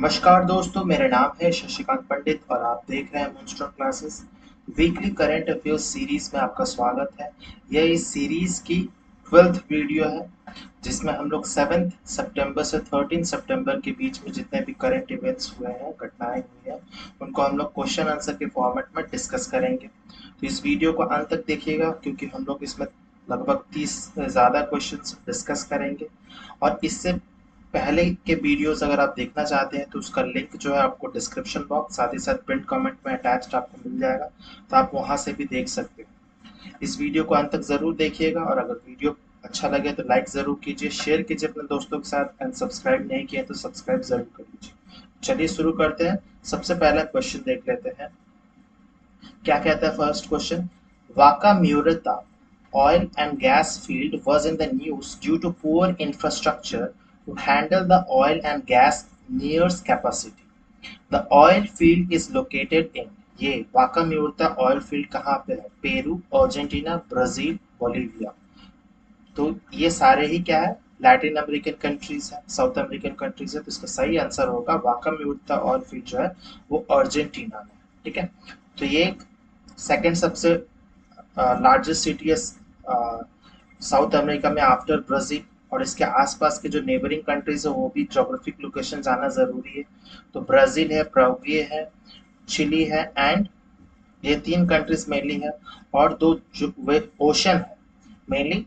नमस्कार दोस्तों, मेरा नाम है शशिकांत पंडित और आप देख रहे हैं moonstone classes. Weekly current affairs series में आपका स्वागत है। यह इस सीरीज की 12th वीडियो है जिसमें हम लोग 7 सितंबर से 13 सितंबर के बीच में जितने भी करंट इवेंट्स हुए हैं, घटनाएं हुई हैं, उनको हम लोग क्वेश्चन आंसर के फॉर्मेट में डिस्कस करेंगे। तो इस वीडियो को अंत तक देखिएगा क्योंकि हम लोग इसमें लगभग 30 से ज़्यादा क्वेश्चन डिस्कस करेंगे। और इससे पहले के वीडियोस अगर आप देखना चाहते हैं तो उसका लिंक जो है आपको डिस्क्रिप्शन बॉक्स साथ ही साथ पिन कमेंट में अटैच्ड आपको मिल जाएगा, तो आप वहां से भी देख सकते हो। इस वीडियो को अंत तक जरूर देखिएगा और अगर वीडियो अच्छा लगे तो लाइक जरूर कीजिए, शेयर कीजिए अपने दोस्तों के साथ एंड सब्सक्राइब नहीं किए तो सब्सक्राइब जरूर कर लीजिए। चलिए शुरू करते हैं। सबसे पहला क्वेश्चन देख लेते हैं। क्या कहता है फर्स्ट क्वेश्चन? वाका म्यूरता oil and gas field was in the news due to poor infrastructure to handle the oil and gas nears capacity. The oil field is located in ये वाका म्यूरता ऑयल फील्ड कहाँ पे है? Peru, Argentina, Brazil, Bolivia. तो ये सारे ही क्या है? लैटिन अमेरिकन कंट्रीज है, साउथ अमेरिकन कंट्रीज है। तो इसका सही आंसर होगा वाका म्यूरता ऑयल फील्ड जो है वो अर्जेंटीना में। ठीक है, तो ये सेकंड सबसे लार्जेस्ट सिटी है साउथ अमेरिका में आफ्टर ब्राजील। और इसके आसपास के जो नेबरिंग कंट्रीज है वो भी ज्योग्राफिक लोकेशन जाना जरूरी है। तो ब्राजील है, पराग्वे है, चिली है एंड ये तीन कंट्रीज मेनली है। और दो जो वे ओशन है मेनली,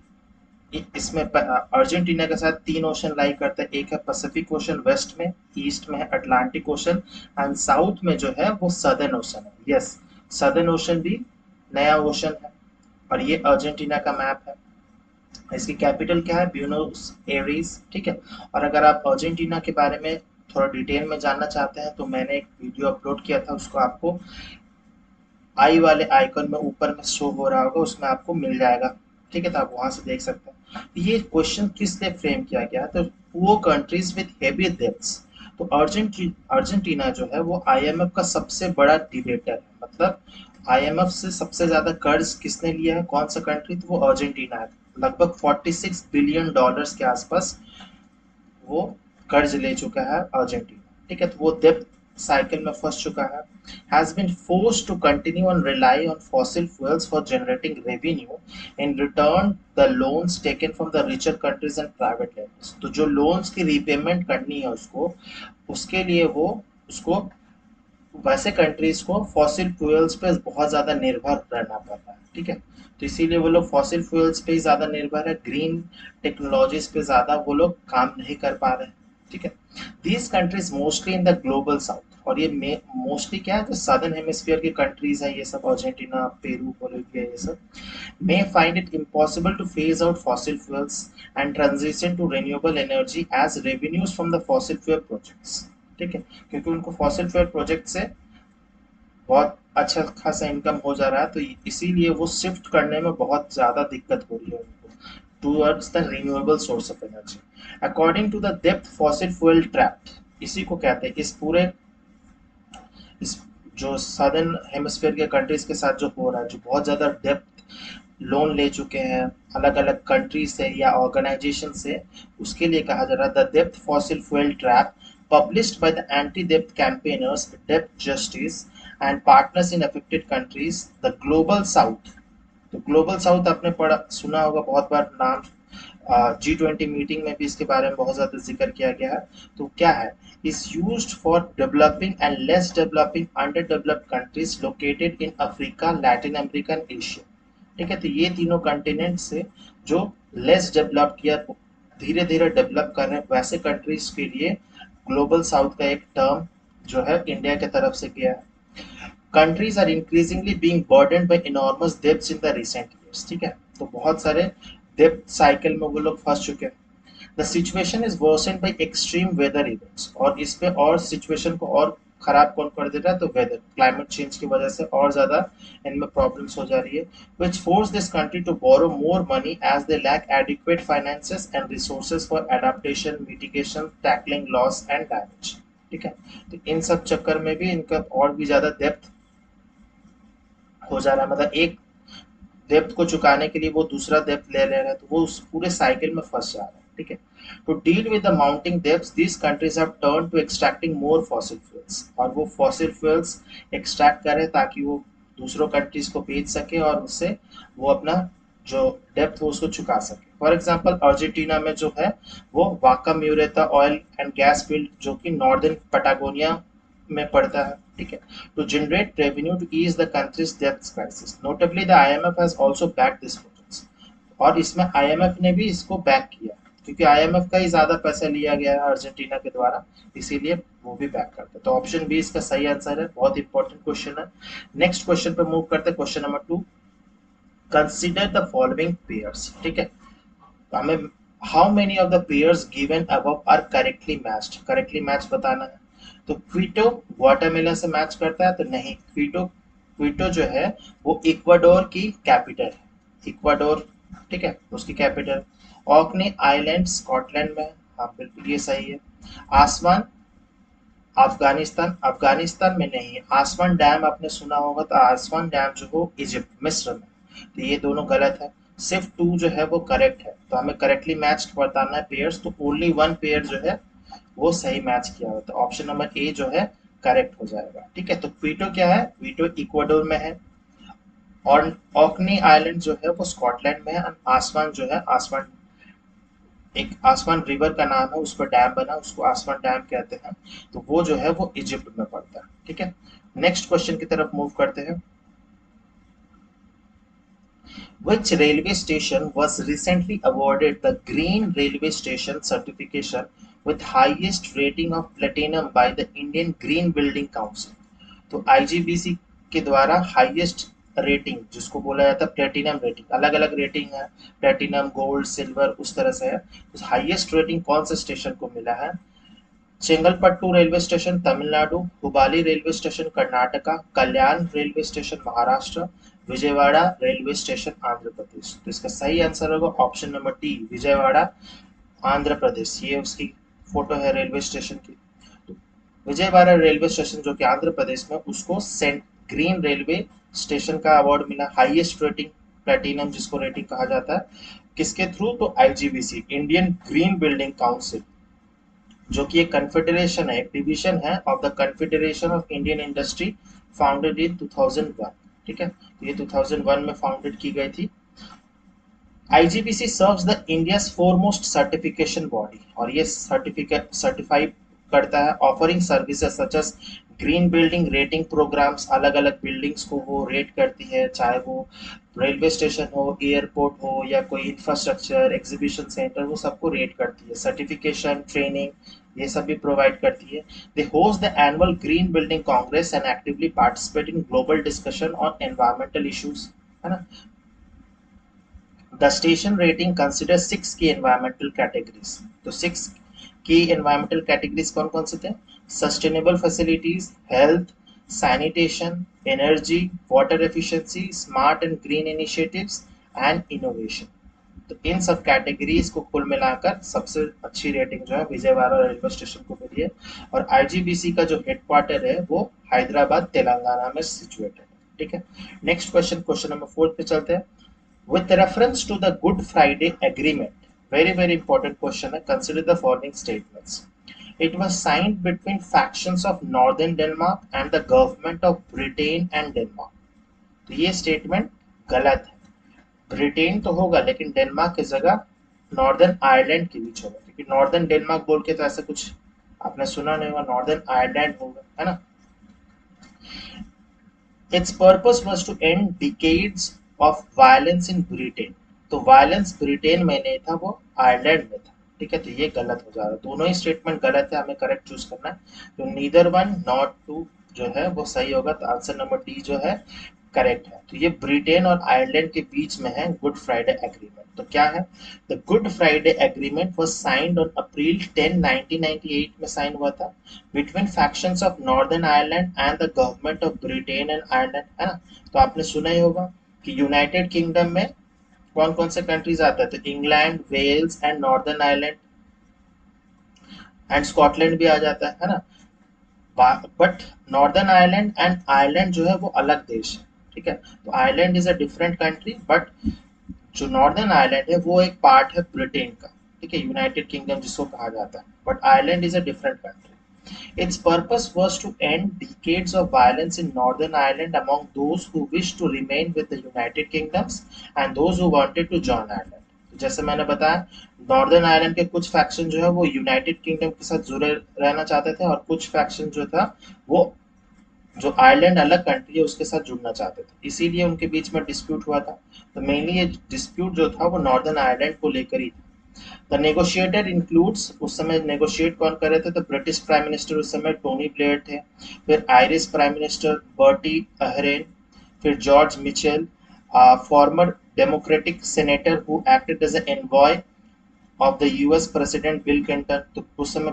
इसमें अर्जेंटीना के साथ तीन ओशन लाई करता है। एक है पैसिफिक ओशन वेस्ट में, ईस्ट में है अटलांटिक ओशन एंड साउथ में जो है वो सदर्न ओशन है। यस, सदर्न ओशन भी नया ओशन है। और ये अर्जेंटीना का मैप है। इसकी कैपिटल क्या है? Buenos Aries. ठीक है, और अगर आप अर्जेंटीना के बारे में थोड़ा डिटेल में जानना चाहते हैं तो मैंने एक वीडियो अपलोड किया था, उसको आपको आई वाले आइकन में ऊपर में शो हो रहा होगा, उसमें आपको मिल जाएगा। ठीक है, तो आप वहां से देख सकते हैं। ये क्वेश्चन किस लिए फ्रेम किया गया है? तो poor countries with heavy debts. तो अर्जेंटीना जो है वो आईएमएफ का सबसे बड़ा डिबेटर है। मतलब आईएमएफ से सबसे ज्यादा कर्ज किसने लिया है, कौन सा कंट्री? तो वो अर्जेंटीना है। लगभग 46 बिलियन डॉलर्स के आसपास वो कर्ज ले चुका है अर्जेंटीना। ठीक है, तो वो डेब्ट साइकिल में फंस चुका है। has been forced to continue and rely on fossil fuels for generating revenue. In return, the loans taken from the richer countries and private lenders. तो जो loans की repayment करनी है उसको, उसके लिए वो उसको वैसे कंट्रीज को फॉसिल फ्यूल्स पे बहुत ज्यादा निर्भर रहना पड़ रहा है। ठीक है, तो इसीलिए वो लोग फॉसिल फ्यूल्स पे ही ज्यादा निर्भर है, ग्रीन टेक्नोलॉजीज पे ज्यादा वो लोग काम नहीं कर पा रहे हैं। ठीक है, these countries mostly in the global south. और ये मोस्टली क्या है? जो सदर्न हेमिस्फीयर की कंट्रीज है, ये सब अर्जेंटीना, पेरू, बोलिविया, ये सब may find it impossible to phase out fossil fuels and transition to renewable energy as revenues from the fossil fuel projects. ठीक है, क्योंकि उनको फॉसिल फ्यूल प्रोजेक्ट से बहुत अच्छा खासा इनकम हो जा रहा है, तो इसीलिए वो शिफ्ट करने में बहुत ज्यादा दिक्कत हो रही है उनको towards the renewable source of energy. According to the depth fossil fuel trap, इसी को कहते हैं इस पूरे इस जो सदर्न हेमिस्फीयर के कंट्रीज के साथ जो हो रहा है, जो बहुत ज्यादा डेप्थ लोन ले चुके हैं अलग अलग कंट्री से या ऑर्गेनाइजेशन से, उसके लिए कहा जा रहा है the depth fossil fuel trap published by the anti-debt campaigners, debt justice, and partners in affected countries, the global south। तो ग्लोबल साउथ आपने पढ़ा सुना होगा बहुत बार नाम, G20 मीटिंग में भी इसके बारे में बहुत ज्यादा जिक्र किया गया है। तो क्या है? is used for developing and less developing underdeveloped countries located in Africa, Latin America and Asia। ठीक है, तो ये तीनों कंटिनेंट से जो लेस डेवलप्ड या धीरे धीरे डेवलप कर रहे हैं वैसे कंट्रीज के लिए ग्लोबल साउथ का एक टर्म जो है इंडिया की तरफ से किया है। Countries are increasingly being burdened by enormous debts in the recent years. ठीक है, तो बहुत सारे डेब्ट साइकिल में वो लोग फंस चुके हैं। The situation is worsened by extreme weather events. और इस पे और सिचुएशन को और खराब कौन कर दे रहा है? तो वेदर, क्लाइमेट चेंज की वजह से और ज्यादा इनमें प्रॉब्लम्स हो जा रही है। which force this country to borrow more money as they lack adequate finances and resources for adaptation, mitigation, tackling loss and damage। ठीक है, तो इन सब चक्कर में भी इनका और भी ज्यादा डेप्थ हो जा रहा है। मतलब एक डेप्थ को चुकाने के लिए वो दूसरा डेप्थ ले ले रहा है, तो वो उस पूरे साइकिल में फंस जा रहा है। ठीक है। To deal with the mounting debts these countries have turn to extracting more fossil fuels, और वो फॉसिल फ्यूल्स एक्सट्रैक्ट करें ताकि वो दूसरों कंट्रीज को बेच सके और उससे वो अपना जो डेप्थ हो उसको चुका सके। फॉर एग्जांपल अर्जेंटीना में जो है वो Vaca Muerta oil and gas field जो कि नॉर्दर्न पटागोनिया में पड़ता है, ठीक है। To generate revenue to ease the countries डेब्ट crisis, notably the IMF has also backed this projects, और इसमें आईएमएफ ने भी इसको बैक किया क्योंकि आईएमएफ का ही ज्यादा पैसा लिया गया है अर्जेंटीना के द्वारा, इसीलिए वो भी बैक करता है। तो ऑप्शन बी इसका सही आंसर है, बहुत इंपॉर्टेंट क्वेश्चन है। नेक्स्ट क्वेश्चन पे मूव करते हैं, question number 2। Consider the following pairs, ठीक है। तो हमें how many of the pairs given above are correctly matched, correctly match बताना है। तो क्विटो ग्वाटेमाला से मैच करता है, तो नहीं, क्विटो क्विटो जो है वो इक्वाडोर की कैपिटल है, इक्वाडोर, ठीक है, उसकी कैपिटल। ऑकनी आइलैंड स्कॉटलैंड में है, हाँ बिल्कुल ये सही है। आसवान अफगानिस्तान, अफगानिस्तान में नहीं है। आसवान डैम आपने सुना होगा, तो आसवान डैम जो हो इजिप्ट मिस्र में, तो ये दोनों गलत है। सिर्फ 2 जो है वो करेक्ट है, तो हमें करेक्टली मैच बताना है पेयर्स, तो ओनली 1 पेयर जो है वो सही मैच किया हुआ, तो ऑप्शन नंबर ए जो है करेक्ट हो जाएगा, ठीक है। तो क्वीटो क्या है, क्वीटो इक्वाडोर में है, और ऑकनी आइलैंड जो है वो स्कॉटलैंड में है, और आसवान जो है, आसवान एक आसवान रिवर का नाम है, उस पर डैम बना, उसको आसवान डैम कहते हैं, तो वो जो है वो इजिप्ट में पड़ता है, ठीक है। नेक्स्ट क्वेश्चन की तरफ मूव करते हैं। Which railway station was recently awarded the Green Railway Station certification with highest rating of platinum by the Indian Green Building Council? तो IGBC के द्वारा हाईएस्ट रेटिंग जिसको बोला जाता है प्लेटिनम रेटिंग, अलग अलग रेटिंग है, प्लेटिनम, गोल्ड, सिल्वर, उस तरह से है। तो हाईएस्ट रेटिंग कौन से स्टेशन को मिला है? Chengalpattu railway station Tamil Nadu, Hubballi railway station Karnataka, Kalyan railway station Maharashtra, Vijayawada railway station Andhra Pradesh. तो इसका सही आंसर होगा option number D, Vijayawada, Andhra Pradesh. ये उसकी फोटो है रेलवे स्टेशन की। तो विजयवाड़ा रेलवे स्टेशन जो कि आंध्र प्रदेश में, उसको सेंट ग्रीन रेलवे स्टेशन का अवार्ड मिला, हाईएस्ट रेटिंग, प्लेटिनम जिसको रेटिंग कहा जाता है, किसके थ्रू? तो IGBC, Indian green building council, जो कि एक कन्फेडरेशन है, एक डिवीजन है of the confederation of Indian industry, founded in 2001, ठीक है। तो ये 2001 में फाउंडेड की गई थी। IGBC serves the India's foremost certification body, और ये सर्टिफिकेट सर्टिफाई करता है, offering services such as green building rating programs, अलग अलग बिल्डिंग्स को वो रेट करती है, चाहे वो रेलवे स्टेशन हो, एयरपोर्ट हो, या कोई इंफ्रास्ट्रक्चर, एग्जीबिशन सेंटर, वो सबको रेट करती है। सर्टिफिकेशन, ट्रेनिंग, ये सब भी प्रोवाइड करती है। They host the annual green building congress and actively participate in global discussion on environmental issues, है ना। द स्टेशन रेटिंग कंसिडर 6 की एनवायरमेंटल कैटेगरीज, तो 6 की एनवायरमेंटल कैटेगरीज कौन कौन से थे? Sustainable facilities, health, sanitation, energy, water efficiency, smart and green initiatives and innovation. तो इन सब कैटेगरीज को कुल मिलाकर सबसे अच्छी रेटिंग जो है विजयवाड़ा रेलवे स्टेशन को मिली है, और आईजीबीसी का जो हेडक्वार्टर है वो हैदराबाद तेलंगाना में सिचुएटेड है, ठीक है। नेक्स्ट क्वेश्चन, क्वेश्चन नंबर 4 पे चलते हैं। With reference to the Good Friday Agreement, very important question है, consider the following statements. It was signed between factions of Northern Denmark and the government of Britain and Denmark. तो ये statement गलत है। Britain तो होगा लेकिन Denmark की जगह नॉर्दर्न आयरलैंड के बीच होगा, क्योंकि नॉर्दर्न डेनमार्क बोल के तो ऐसा कुछ आपने सुना नहीं होगा, नॉर्दर्न आयरलैंड होगा, है ना। Its purpose was to end decades of violence in Britain. तो वायलेंस ब्रिटेन में नहीं था, वो आयरलैंड में था, ठीक है। तो ये गलत हो जा रहा है, दोनों ही स्टेटमेंट गलत है, हमें करेक्ट चूज करना है। तो नीदर वन नॉट टू जो है वो सही होगा, तो आंसर नंबर डी जो है करेक्ट है। तो ये ब्रिटेन और आयरलैंड के बीच में है गुड फ्राइडे एग्रीमेंट। तो क्या है? The good Friday agreement was signed on April 10 1998 में साइन हुआ था between factions of northern Ireland and the government of Britain and Ireland, है ना। तो आपने सुना ही होगा कि यूनाइटेड किंगडम में कौन कौन से कंट्रीज आते हैं? तो England, Wales and Northern Ireland and Scotland भी आ जाता है ना। But Northern Ireland and Ireland जो है वो अलग देश है, ठीक है। तो Ireland is a different country, but जो नॉर्दर्न आयरलैंड है वो एक पार्ट है ब्रिटेन का, ठीक है, यूनाइटेड किंगडम जिसको कहा जाता है, but Ireland is a different country. Its purpose was to end decades of violence in Northern Ireland among those who wished to remain with the United Kingdoms and those who wanted to join Ireland. तो जैसे मैंने बताया, northern Ireland के कुछ faction जो है वो United kingdom के साथ जुड़े रहना चाहते थे, और कुछ फैक्शन जो था वो जो आयरलैंड अलग कंट्री है उसके साथ जुड़ना चाहते थे, इसीलिए उनके बीच में डिस्प्यूट हुआ था. तो मेनली ये डिस्प्यूट जो था वो नॉर्दर्न आयरलैंड को लेकर ही था. द नेगोशिएटर इंक्लूड्स, उस समय नेगोशिएट कौन कर रहे थे, तो ब्रिटिश प्राइम मिनिस्टर उस समय टोनी ब्लेयर थे, फिर Irish prime minister Bertie Ahern, फिर George Mitchell, former Democratic senator who acted as an envoy of the US president Bill Clinton. तो उस समय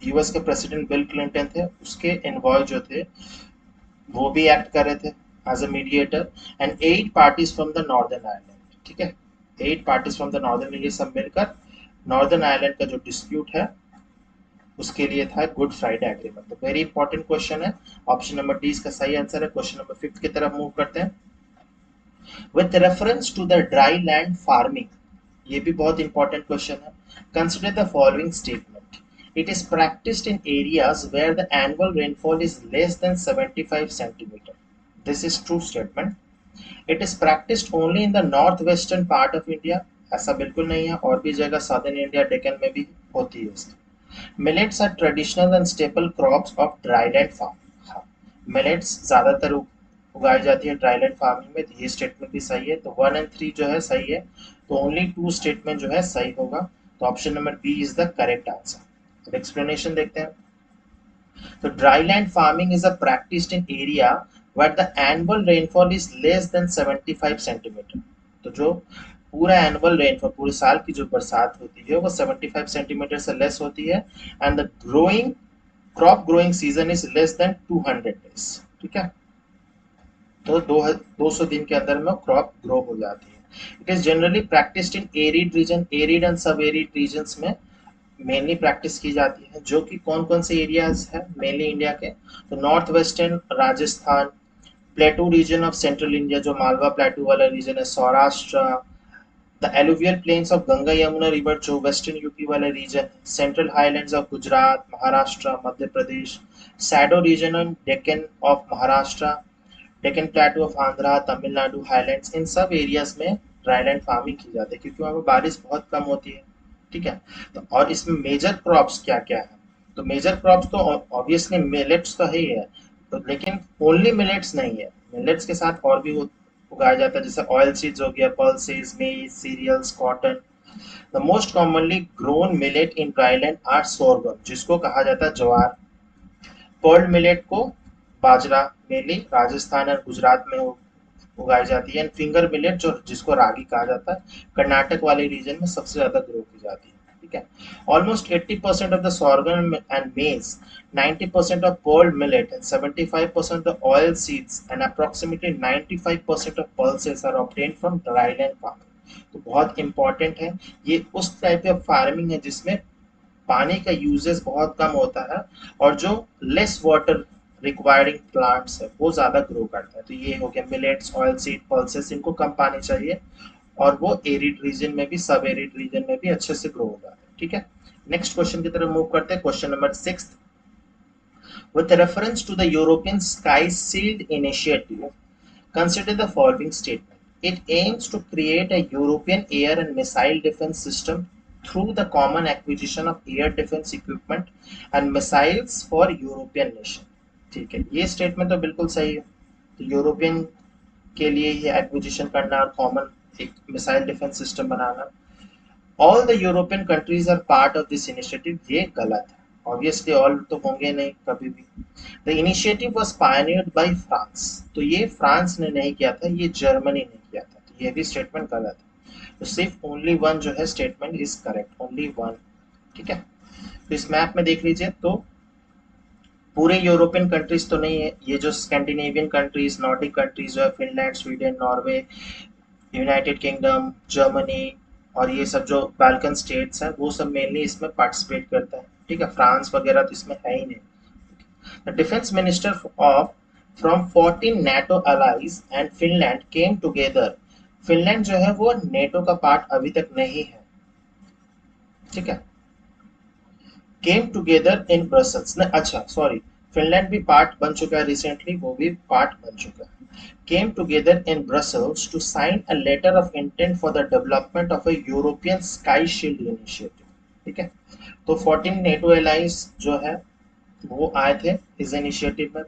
यूएस के प्रेसिडेंट बिल क्लिंटन थे, उसके एनवॉय जो थे वो भी एक्ट कर रहे थे as a mediator. And 8 parties from the Northern Ireland, ठीक है, 8 पार्टीज फ्रॉम द नॉर्दर्न, ये सब मिलकर नॉर्दर्न आयरलैंड का जो डिस्प्यूट है उसके लिए था गुड फ्राइडे एग्रीमेंट. तो वेरी इंपॉर्टेंट क्वेश्चन है, ऑप्शन नंबर डी इसका सही आंसर है. क्वेश्चन नंबर 5 की तरफ मूव करते हैं. With reference to the dry land farming, ये भी बहुत इंपॉर्टेंट क्वेश्चन है. Consider the following statement. It is practised in areas where the annual rainfall is less than 75 centimetre. This is true statement. It is practised only in the north western part of India. ऐसा बिल्कुल नहीं है, और भी जगह southern India Deccan में भी होती है इसकी. Millets are traditional and staple crops of dryland farm. हाँ, millets ज्यादातर उगाई जाती है ड्राईलैंड फार्मिंग में, तो ये स्टेटमेंट भी सही है. तो 1 and 3 जो है सही है, तो ओनली 2 स्टेटमेंट जो है सही होगा. तो option number B is the correct answer. अब एक्सप्लेनेशन देखते हैं. तो dryland farming is a practised in area where the annual rainfall is less than 75 centimetre. तो जो पूरा एनुअल रेनफॉल, पूरे साल की जो बरसात होती है वो 75 सेंटीमीटर से लेस होती है. And the growing crop growing season is less then 200 days. ठीक है, तो 200 दिन के अंदर में क्रॉप ग्रो हो जाती है. It is generally practised in arid region, arid and सब एरिड रीजन्स में मेनली प्रैक्टिस की जाती है. जो कि कौन कौन से एरियाज है मेनली इंडिया के, तो north western Rajasthan, plateau region of central India जो मालवा प्लेटू वाला रीजन है, Saurashtra, the alluvial plains of Ganga Yamuna river जो वेस्टर्न यूपी वाला region, central highlands of Gujarat, Maharashtra, Madhya Pradesh, shadow region on Deccan of Maharashtra, Deccan plateau of Andhra, Tamil Nadu highlands, इन सब एरियाज में ड्राईलैंड फार्मिंग की जाती है क्योंकि वहाँ पे बारिश बहुत कम होती है. ठीक है, तो और इसमें मेजर क्रॉप्स क्या क्या है, तो मेजर क्रॉप्स तो ऑब्वियसली मिलेट्स तो है ही है, तो लेकिन ओनली मिलेट्स नहीं है, मिलेट्स के साथ और भी उगाया जाता है, जैसे ऑयल सीड्स हो गया, pulses, maize, cereals, cotton. The most commonly grown millet in dryland are sorghum, जिसको कहा जाता है ज्वार. पर्ल मिलेट को बाजरा मेनली राजस्थान और गुजरात में उगाई जाती है. एंड फिंगर मिलेट जो जिसको रागी कहा जाता है, कर्नाटक वाले रीजन में सबसे ज्यादा ग्रो की जाती है. ठीक है, almost 80% of the sorghum and maize, 90% of pearl millet and 75% of the oil seeds and approximately 95% of pulses are obtained from dryland farming. तो बहुत इंपॉर्टेंट है, ये उस टाइप ऑफ फार्मिंग है जिसमें पानी का यूजेस बहुत कम होता है और जो लेस वाटर रिक्वायरिंग प्लांट्स है वो ज्यादा ग्रो करता है. तो ये हो गया मिलेट्स, ऑयल सीड, पल्सेस, इनको कम पानी चाहिए और वो एरिड रीजन में भी, सब एरिड रीजन में भी अच्छे से ग्रो हो जाता है. ठीक है, नेक्स्ट क्वेश्चन की तरफ मूव करते हैं. Question number 6. With reference to the European Sky Shield initiative, consider the following statement. It aims to create a European air and missile defense system through the common acquisition of air defense equipment and missiles for European nation. ठीक है, ये statement तो बिल्कुल सही है. तो European के लिए ही एक्विजिशन करना और कॉमन एक मिसाइल डिफेंस सिस्टम बनाना. All the European countries are part of this initiative, ये गलत है. ऑब्वियसली ऑल तो होंगे नहीं कभी भी. The initiative was pioneered by France, तो ये फ्रांस ने नहीं किया था, ये जर्मनी ने किया था. तो ये भी स्टेटमेंट गलत है. तो सिर्फ ओनली वन जो है statement is correct, only one. ठीक है, तो इस मैप में देख लीजिए तो पूरे यूरोपियन कंट्रीज तो नहीं है, ये जो स्कैंडिनेवियन कंट्रीज, नॉर्डिक कंट्रीज जो है, Finland, Sweden, Norway, United kingdom, Germany और ये सब जो बाल्कन स्टेट्स हैं वो सब मेनली इसमें पार्टिसिपेट करता है. ठीक है, फ्रांस वगैरह तो इसमें है ही नहीं. The defense minister of from 14 NATO allies and Finland came together. Finland जो है वो नेटो का पार्ट अभी तक नहीं है. ठीक है। केम टुगेदर इन ब्रसल्स ने, अच्छा सॉरी, फिनलैंड भी पार्ट बन चुका है रिसेंटली, वो भी पार्ट बन चुका है। Came together in Brussels to sign a letter of intent for the development of a European Sky Shield initiative. ठीक है, तो 14 नेटो एलाइंस जो है वो आए थे इस इनिशिएटिव में,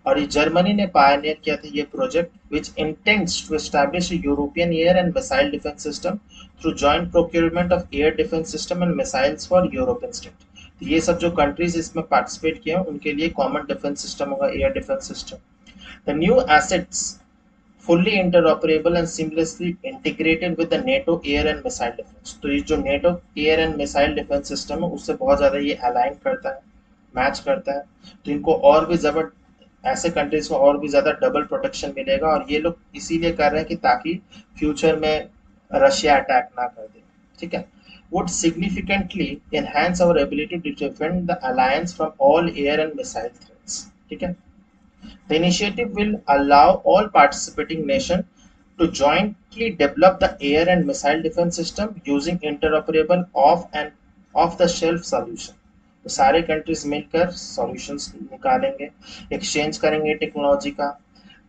और ये जर्मनी ने पायनियर किया था ये project, which intends to establish European air and missile defence system through joint procurement of air defence system and missiles for European state. तो ये सब जो कंट्रीज इसमें पार्टिसिपेट किए हैं उनके लिए कॉमन डिफेंस सिस्टम होगा, air defence system. The new assets fully interoperable and seamlessly integrated with the NATO air and missile defense। तो ये जो NATO air and missile defense system है उससे बहुत ज़्यादा ये अलाइन करता है, मैच करता है। तो इनको और भी जबर ऐसे कंट्रीज को और भी ज़्यादा डबल प्रोटेक्शन मिलेगा, और ये लोग इसीलिए कर रहे हैं कि ताकि फ्यूचर में रशिया अटैक ना कर दे। ठीक है, would significantly enhance our ability to defend the alliance from all air and missile threats। ठीक है, the initiative will allow all participating nations to jointly develop the air and missile defense system using interoperable off-the-shelf solution। तो सारे countries मिलकर solutions निकालेंगे, exchange करेंगे technology का।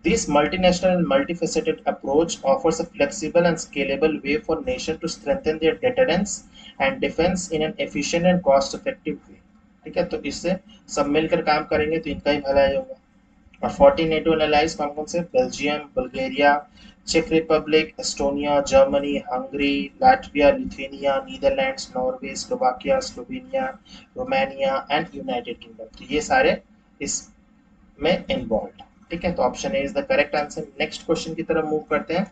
This multinational and multifaceted approach offers a flexible and scalable way for nations to strengthen their deterrence and defense in an efficient and cost-effective way। ठीक है, तो इससे सब मिलकर काम करेंगे तो इनका ही भलाई होगा। और 14 नेटो एलाइज कौन कौन से? बेल्जियम, बुल्गारिया, चेक Republic, Estonia, Germany, Hungary, Latvia, Lithuania, Netherlands, Norway, Slovakia, Slovenia, Romania and United Kingdom. तो ये सारे इसमें इन्वॉल्व। ठीक है, तो option A is the correct answer. Next question की तरफ मूव करते हैं।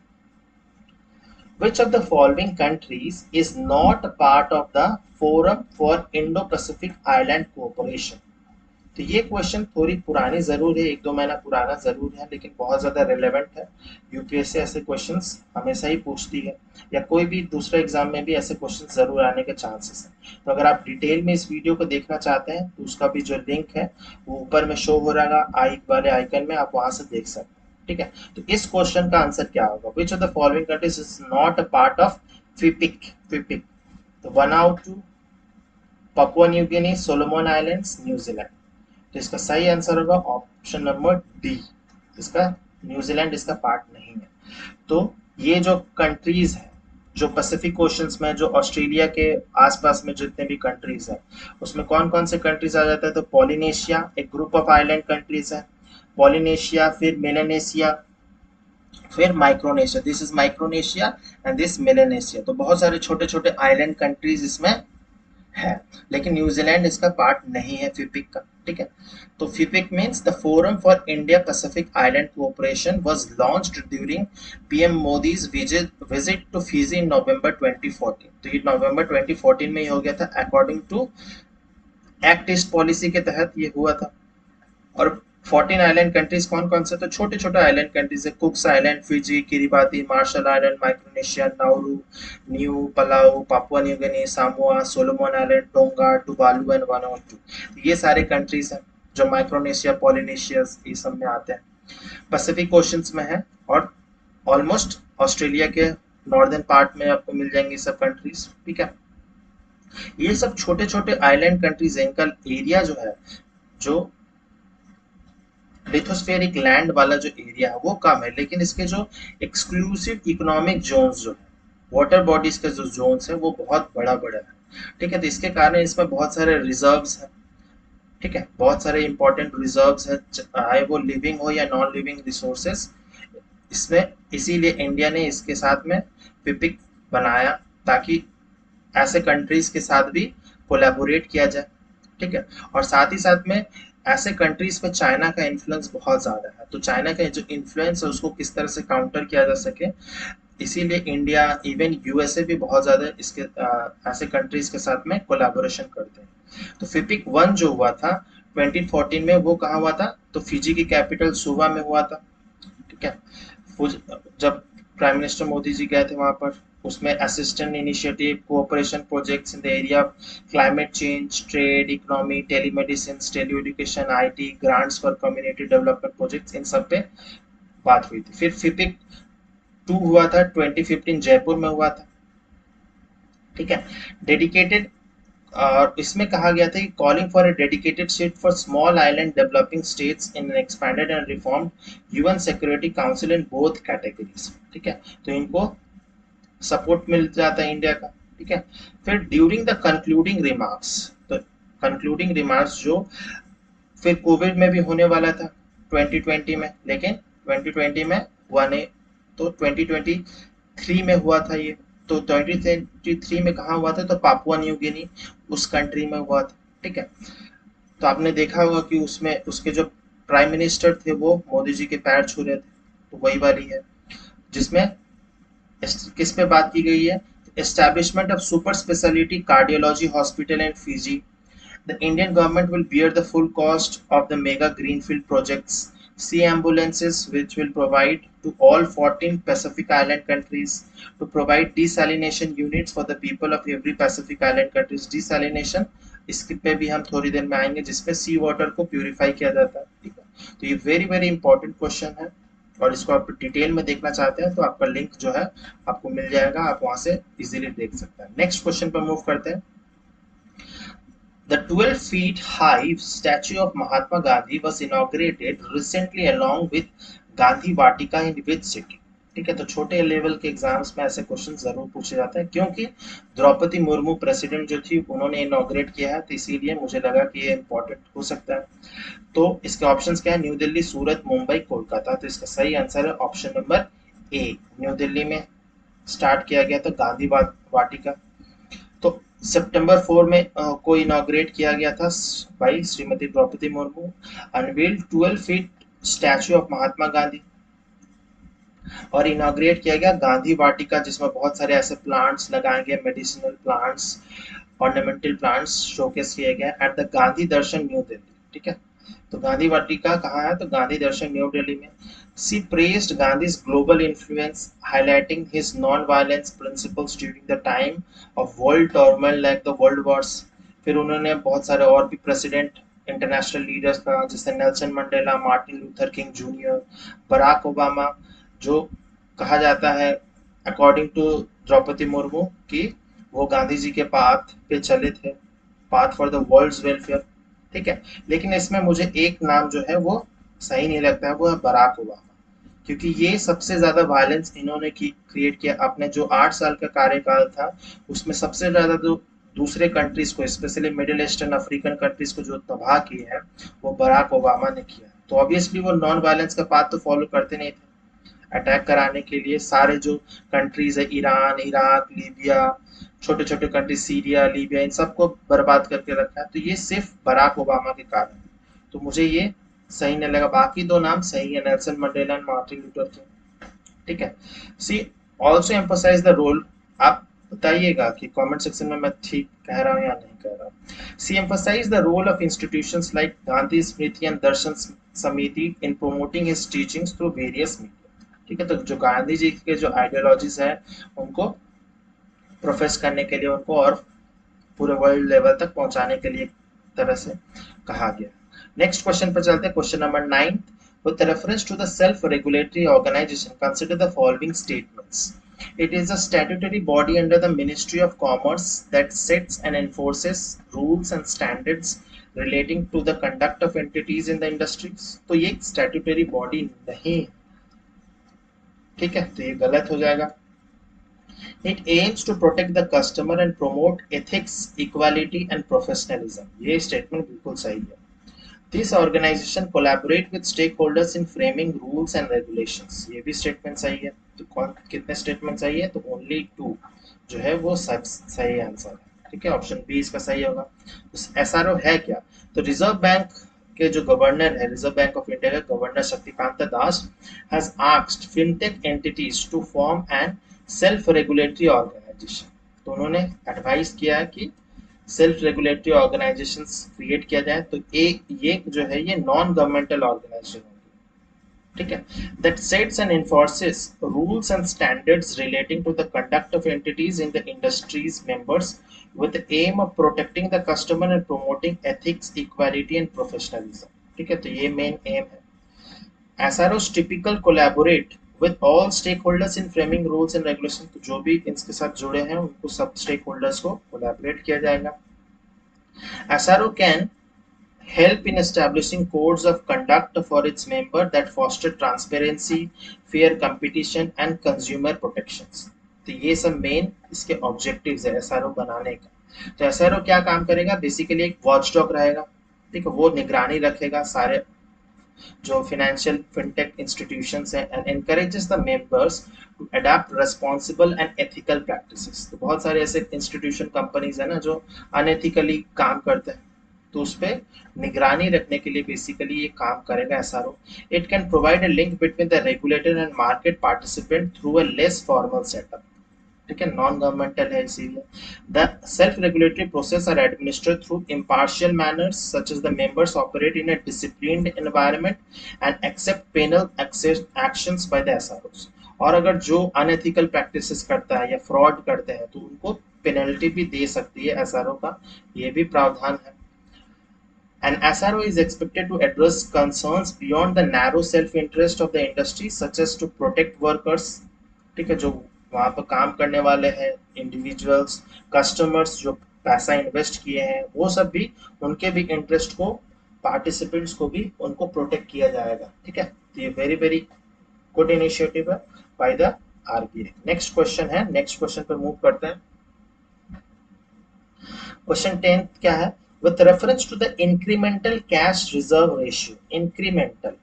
Which of the following countries is not a part of the Forum for Indo-Pacific Island Cooperation? तो ये क्वेश्चन थोड़ी पुरानी जरूर है, 1-2 महीना पुराना जरूर है, लेकिन बहुत ज्यादा रिलेवेंट है। यूपीएससी ऐसे क्वेश्चंस हमेशा ही पूछती है, या कोई भी दूसरे एग्जाम में भी ऐसे क्वेश्चन जरूर आने के चांसेस हैं। तो अगर आप डिटेल में इस वीडियो को देखना चाहते हैं तो उसका भी जो लिंक है वो ऊपर में शो हो रहा है आई वाले आइकन में, आप वहां से देख सकते हैं। ठीक है, तो इस क्वेश्चन का आंसर क्या होगा? Which of the following countries is not a part of FIPIC? FIPIC, तो Vanuatu, Papua New Guinea, Solomon Islands, New Zealand. तो इसका सही आंसर होगा ऑप्शन नंबर डी। इसका न्यूजीलैंड इसका पार्ट नहीं है। तो ये जो कंट्रीज है जो पैसिफिक ओशंस में, जो ऑस्ट्रेलिया के आसपास में जितने भी कंट्रीज है उसमें कौन कौन से कंट्रीज आ जाते हैं? तो पॉलिनेशिया एक ग्रुप ऑफ आइलैंड कंट्रीज है, पॉलिनेशिया, फिर मेलानेशिया, फिर Micronesia. This is Micronesia and this Melanesia. तो बहुत सारे छोटे छोटे आइलैंड कंट्रीज इसमें है, लेकिन न्यूजीलैंड इसका पार्ट नहीं है फिपिक का। ठीक है, तो FIPIC means the Forum for India Pacific Island Cooperation was launched during PM Modi's visit to Fiji in November 2014। तो ये नवंबर 2014 में ही हो गया था, according to Act East policy के तहत ये हुआ था। और 14 आइलैंड कंट्रीज कौन कौन से? तो छोटे छोटे आइलैंड कंट्रीज है, Cooks Island, Fiji, Kiribati, Marshall Island, Micronesia, Nauru, New Palau, Papua New Guinea, Samoa, Solomon Island, Tonga, Tuvalu and Vanuatu. ये सारे कंट्रीज हैं जो माइक्रोनेशिया, पॉलिनेशिया ये सब में आते हैं, पैसिफिक ओशंस में है, और ऑलमोस्ट ऑस्ट्रेलिया के नॉर्दर्न पार्ट में आपको मिल जाएंगे सब कंट्रीज। ठीक है, ये सब छोटे छोटे आइलैंड कंट्रीज है, इनका एरिया जो है, जो लिथोस्फेरिक लैंड वाला जो एरिया है वो कम है, लेकिन इसके जो एक्सक्लूसिव इकोनॉमिक जोन्स जो है, वाटर बॉडीज के जो जोन्स है वो बहुत बड़ा बड़ा है। ठीक है, तो इसके कारण इसमें बहुत सारे रिजर्व्स हैं। ठीक है, बहुत सारे इंपॉर्टेंट रिजर्व्स है, चाहे वो लिविंग हो या नॉन लिविंग रिसोर्सेस इसमें। इसीलिए इंडिया ने इसके साथ में पिपिक बनाया, ताकि ऐसे कंट्रीज के साथ भी कोलैबोरेट किया जाए। ठीक है, और साथ ही साथ में ऐसे कंट्रीज पे चाइना का इन्फ्लुएंस बहुत ज्यादा है, तो चाइना का जो इन्फ्लुएंस है उसको किस तरह से काउंटर किया जा सके, इसीलिए इंडिया, इवन यूएसए भी बहुत ज्यादा इसके ऐसे कंट्रीज के साथ में कोलैबोरेशन करते हैं। तो फिपिक 1 जो हुआ था 2014 में, वो कहाँ हुआ था? तो फिजी की कैपिटल सुवा में हुआ था। ठीक है, जब प्राइम मिनिस्टर मोदी जी गए थे वहां पर, उसमें assistant initiative, cooperation projects in the area of climate change, trade, economy, telemedicine, tele education, IT, grants for community development projects, इन सब पे बात हुई थी। फिर फिपिक 2 हुआ था 2015 जयपुर में हुआ था। ठीक है, डेडिकेटेड और इसमें कहा गया था कि calling for a dedicated seat for small island developing states in an expanded and reformed UN security council in both categories. ठीक है, तो इनको सपोर्ट मिल जाता है इंडिया का। ठीक है, फिर ड्यूरिंग द कंक्लूडिंग रिमार्क्स, तो कंक्लूडिंग रिमार्क्स जो फिर कोविड में भी होने वाला था 2020 में, लेकिन 2020 में हुआ नहीं, तो 2023 में हुआ था ये। तो 2023 में कहाँ हुआ था, तो पापुआ न्यू गिनी उस कंट्री में हुआ था। ठीक है, तो आपने देखा होगा कि उसमें उसके जो प्राइम मिनिस्टर थे वो मोदी जी के पैर छू रहे थे, तो वही वाली है जिसमें किस पे बात की गई है, establishment of super speciality cardiology hospital in Fiji. The Indian government will bear the full cost of the mega greenfield projects, sea ambulances which will provide to all 14 Pacific Island countries, to provide desalination units for the people of every Pacific Island countries. Desalination इसके पे भी हम थोड़ी देर में आएंगे, जिसमें सी water को purify किया जाता है। ठीक है, तो ये वेरी वेरी इंपॉर्टेंट क्वेश्चन है, और इसको आप डिटेल में देखना चाहते हैं तो आपका लिंक जो है आपको मिल जाएगा, आप वहां से इजीली देख सकते हैं। नेक्स्ट क्वेश्चन पर मूव करते हैं। The 12 feet high statue of Mahatma Gandhi was inaugurated recently along with Gandhi Vatika in which city? ठीक है, तो छोटे लेवल के एग्जाम्स में ऐसे क्वेश्चन जरूर पूछे जाते हैं, क्योंकि द्रौपदी मुर्मू प्रेसिडेंट जो थी उन्होंने इनॉग्रेट किया है, तो इसीलिए मुझे लगा कि ये इंपॉर्टेंट हो सकता है। तो इसके ऑप्शंस क्या है, न्यू दिल्ली, सूरत, मुंबई, कोलकाता। तो इसका सही आंसर है option number A, new Delhi में स्टार्ट किया गया था गांधी वाटिका। तो सितंबर 4 में को इनॉग्रेट किया गया था by Shrimati Droupadi Murmu. Unveiled 12 feet statue of Mahatma Gandhi, और इनॉग्रेट किया गया गांधी वाटिका, जिसमें बहुत सारे ऐसे प्लांट्स लगाए गए, medicinal plants, ornamental plants showcase किए गए at the Gandhi Darshan new Delhi. ठीक है, तो गांधी वाटिका कहाँ है, तो गांधी दर्शन न्यू दिल्ली में। She praised Gandhi's global influence, highlighting his non-violence principles during the time of world turmoil like the world wars. फिर उन्होंने बहुत सारे और भी प्रेसिडेंट इंटरनेशनल लीडर्स का, जैसे Nelson Mandela, Martin Luther King Junior, Barack Obama, जो कहा जाता है अकॉर्डिंग टू द्रौपदी मुर्मू कि वो गांधी जी के पाथ पे चले थे, path for the world's welfare. ठीक है, लेकिन इसमें मुझे एक नाम जो है वो सही नहीं लगता है, वो है बराक ओबामा, क्योंकि ये सबसे ज्यादा वायलेंस इन्होंने क्रिएट किया। अपने जो 8 साल का कार्यकाल था उसमें सबसे ज्यादा जो दूसरे कंट्रीज को, specially middle eastern African countries को जो तबाह किए हैं वो बराक ओबामा ने किया। तो ऑब्वियसली वो नॉन वायलेंस का पाथ तो फॉलो करते नहीं थे। अटैक कराने के लिए सारे जो कंट्रीज है, ईरान, इराक, लीबिया, छोटे छोटे कंट्री, सीरिया, लीबिया, इन सबको बर्बाद करके रखा है। तो ये सिर्फ बराक ओबामा के कारण, तो मुझे ये सही नहीं लगा। बाकी दो नाम सही है, Nelson Mandela and Martin Luther king. ठीक है, सी ऑल्सो एम्फोसाइज द रोल। आप बताइएगा कि कमेंट सेक्शन में मैं ठीक कह रहा हूँ या नहीं कह रहा हूँ। She emphasizes the role of institutions like Gandhi Smriti and Darshan Samiti in promoting his teachings through various media. ठीक है, तो जो गांधी जी के जो आइडियोलॉजीज है उनको प्रोफेस करने के लिए, उनको और पूरे वर्ल्ड लेवल तक पहुंचाने के लिए तरह से कहा गया। नेक्स्ट क्वेश्चन पर चलते हैं, question number 9। With reference to the self-regulatory organization, consider the following statements. It is a statutory body under the Ministry of Commerce that sets and enforces rules and standards relating to the conduct of entities in the industries. तो ये एक statutory body नहीं, ठीक है, तो ये गलत हो जाएगा। It aims to protect the customer and promote ethics, equality and professionalism. ये स्टेटमेंट बिल्कुल सही है। This organization collaborate with stakeholders in framing rules and regulations. ये भी स्टेटमेंट सही है। तो कौन कितने स्टेटमेंट सही है, तो ओनली 2 जो है वो सब सही आंसर है। ठीक है, ऑप्शन बी इसका सही होगा। एसआरओ है क्या, तो रिजर्व बैंक के जो गवर्नर है, रिजर्व बैंक ऑफ इंडिया के governor Shaktikanta Das has asked fintech entities to form an self regulatory organisation. तो उन्होंने एडवाइस किया है कि सेल्फ रेगुलेटरी ऑर्गेनाइजेशंस क्रिएट किया जाए। तो ये जो है ये नॉन गवर्नमेंटल ऑर्गेनाइजेशन होगी। ठीक है, that sets and enforces rules and standards relating to the conduct of entities in the industries members with the aim of protecting the customer and promoting ethics, equality and professionalism. ठीक है, तो ये main M है। SROs typical collaborate with all stakeholders in framing rules and regulations। तो जो भी इसके साथ जुड़े हैं उनको सब स्टेक होल्डर्स को कोलैबोरेट किया जाएगा। SRO can help in establishing codes of conduct for its member that foster transparency, fair competition and consumer protections. तो ये सब मेन इसके ऑब्जेक्टिव्स है एसआरओ बनाने का। तो एसआरओ क्या काम करेगा, बेसिकली एक वॉचडॉग रहेगा, ठीक है, वो निगरानी रखेगा सारे जो फाइनेंशियल फिनटेक इंस्टीट्यूशंस हैं and encourages the members to adopt responsible and ethical practices. तो बहुत सारे ऐसे इंस्टीट्यूशन कंपनीज है ना जो अनएथिकली काम करते हैं, तो उस पर निगरानी रखने के लिए बेसिकली ये काम करेगा SRO. It can provide a link between the regulator and market participant through a less formal setup, ठीक है, नॉन गवर्नमेंटल है इसीलिए। The self regulatory process are administered through impartial manners such as the members operate in a disciplined environment and accept penal actions by the SROs. और अगर जो unethical practices करता है या फ्रॉड करते हैं तो उनको पेनल्टी भी दे सकती है एसआरओ का, ये भी प्रावधान है। An SRO is expected to address concerns beyond the narrow self-interest of the industry, such as to protect workers, ठीक है, जो वहाँ पर काम करने वाले हैं, इंडिविजुअल्स, कस्टमर्स जो पैसा इन्वेस्ट किए हैं, वो सब भी उनके भी इंटरेस्ट को, पार्टिसिपेंट्स को भी उनको प्रोटेक्ट किया जाएगा, ठीक है। तो ये वेरी वेरी गुड इनिशिएटिव है by the RBI. Next question है, नेक्स्ट क्वेश्चन पर मूव करते हैं। क्वेश्चन 10 क्या है, with reference to the incremental cash reserve ratio, incremental,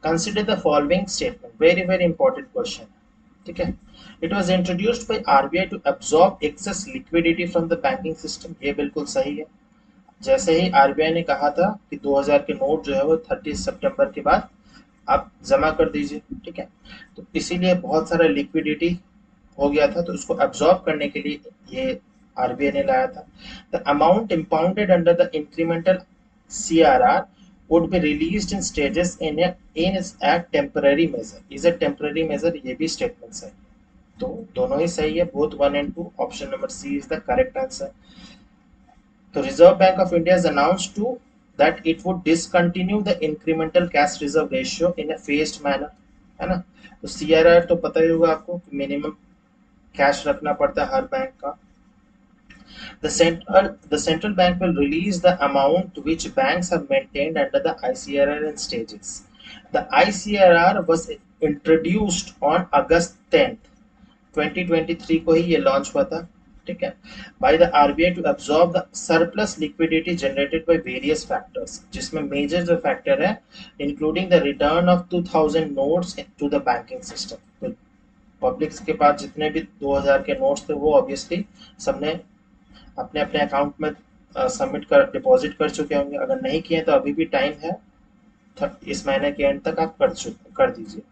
consider the following statement, very very important question, ठीक है। it was introduced by RBI to absorb excess liquidity from the banking system, ये बिल्कुल सही है। जैसे ही RBI ने कहा था कि 2000 के नोट जो है वो 30 सितंबर के बाद आप जमा कर दीजिए, ठीक है, तो इसीलिए बहुत सारा लिक्विडिटी हो गया था, तो उसको एब्जॉर्ब करने के लिए ये आरबीआई ने लाया था। The amount impounded under the incremental CRR would be released in stages in a temporary measure, is a temporary measure, ये भी स्टेटमेंट है, तो दोनों ही सही है, both 1 and 2, option number C is the correct answer. तो Reserve Bank of India has announced to that it would discontinue the incremental cash reserve ratio in a phased manner, है ना। तो सीआरआर तो पता ही होगा आपको, मिनिमम कैश रखना पड़ता है हर बैंक का। The central bank will release the amount which banks have maintained under the ICRR in stages. The ICRR was introduced on August 10th, 2023 को ही ये लॉन्च हुआ था, ठीक है, by the RBI to absorb the surplus liquidity generated by various factors, जिसमें major जो factor है including the return of 2000 notes to the banking system। तो पब्लिक्स के पास जितने भी 2000 के नोट्स थे वो ऑब्वियसली सबने अपने अपने अकाउंट में सबमिट कर डिपॉजिट कर चुके होंगे, अगर नहीं किए तो अभी भी टाइम है, इस महीने के एंड तक आप कर दीजिए।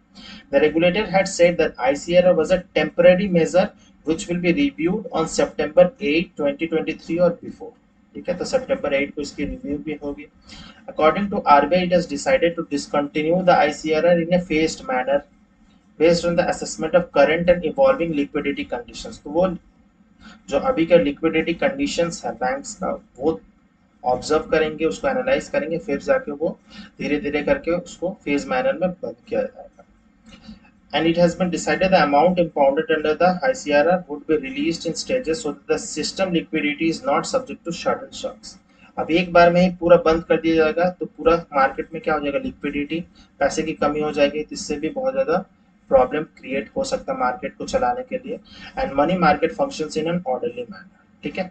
The regulator had said that ICRR was a temporary measure which will be reviewed on September 8, 2023 or before, ठीक है, तो सितंबर 8 को इसकी रिव्यू भी होगी। According to RBI, it has decided to discontinue the ICRR in a phased manner based on the assessment of current and evolving liquidity conditions। तो वो जो अभी का लिक्विडिटी कंडीशंस है बैंक्स का वो ऑब्जर्व करेंगे, उसको एनालाइज करेंगे, फिर जाके वो धीरे धीरे करके उसको फेज मैनर में बंद किया जाएगा। And it has been decided the amount impounded under the ICRR would be released in stages so that the system liquidity is not subject to sudden shocks। अब एक बार में ही पूरा बंद कर दिया जाएगा तो पूरा मार्केट में क्या हो जाएगा, लिक्विडिटी, पैसे की कमी हो जाएगी, जिससे भी बहुत ज्यादा प्रॉब्लम क्रिएट हो सकता है मार्केट को चलाने के लिए। And money market functions in an orderly manner, ठीक है।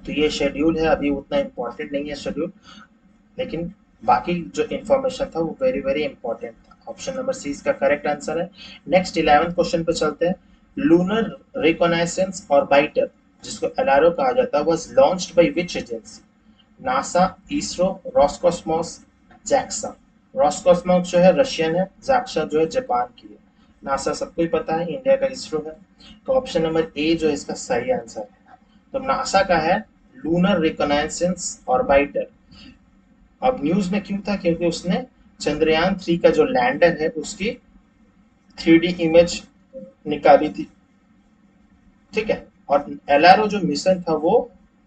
तो ये शेड्यूल है, अभी उतना इंपॉर्टेंट नहीं है शेड्यूल, लेकिन बाकी जो इंफॉर्मेशन था वो वेरी वेरी इंपॉर्टेंट था। ऑप्शन नंबर सी इसका करेक्ट आंसर है। नेक्स्ट 11th क्वेश्चन पे चलते हैं। लूनर रिकॉनाइसेंस ऑर्बिटर, जिसको एलआरओ कहा जाता है, was launched by which agency? NASA, ISRO, Roscosmos, JAXA. Roscosmos जो है रशियन है, जैक्सा जो है जापान की है, नासा सबको ही पता है इंडिया का इसरो है। तो ऑप्शन नंबर ए जो है इसका सही आंसर है। तो नासा का है लूनर रिकॉनाइसेंस ऑर्बिटर। अब न्यूज में क्यों था, क्योंकि उसने चंद्रयान 3 का जो लैंडर है उसकी 3D इमेज निकाली थी, ठीक है। और एलआरओ जो मिशन था वो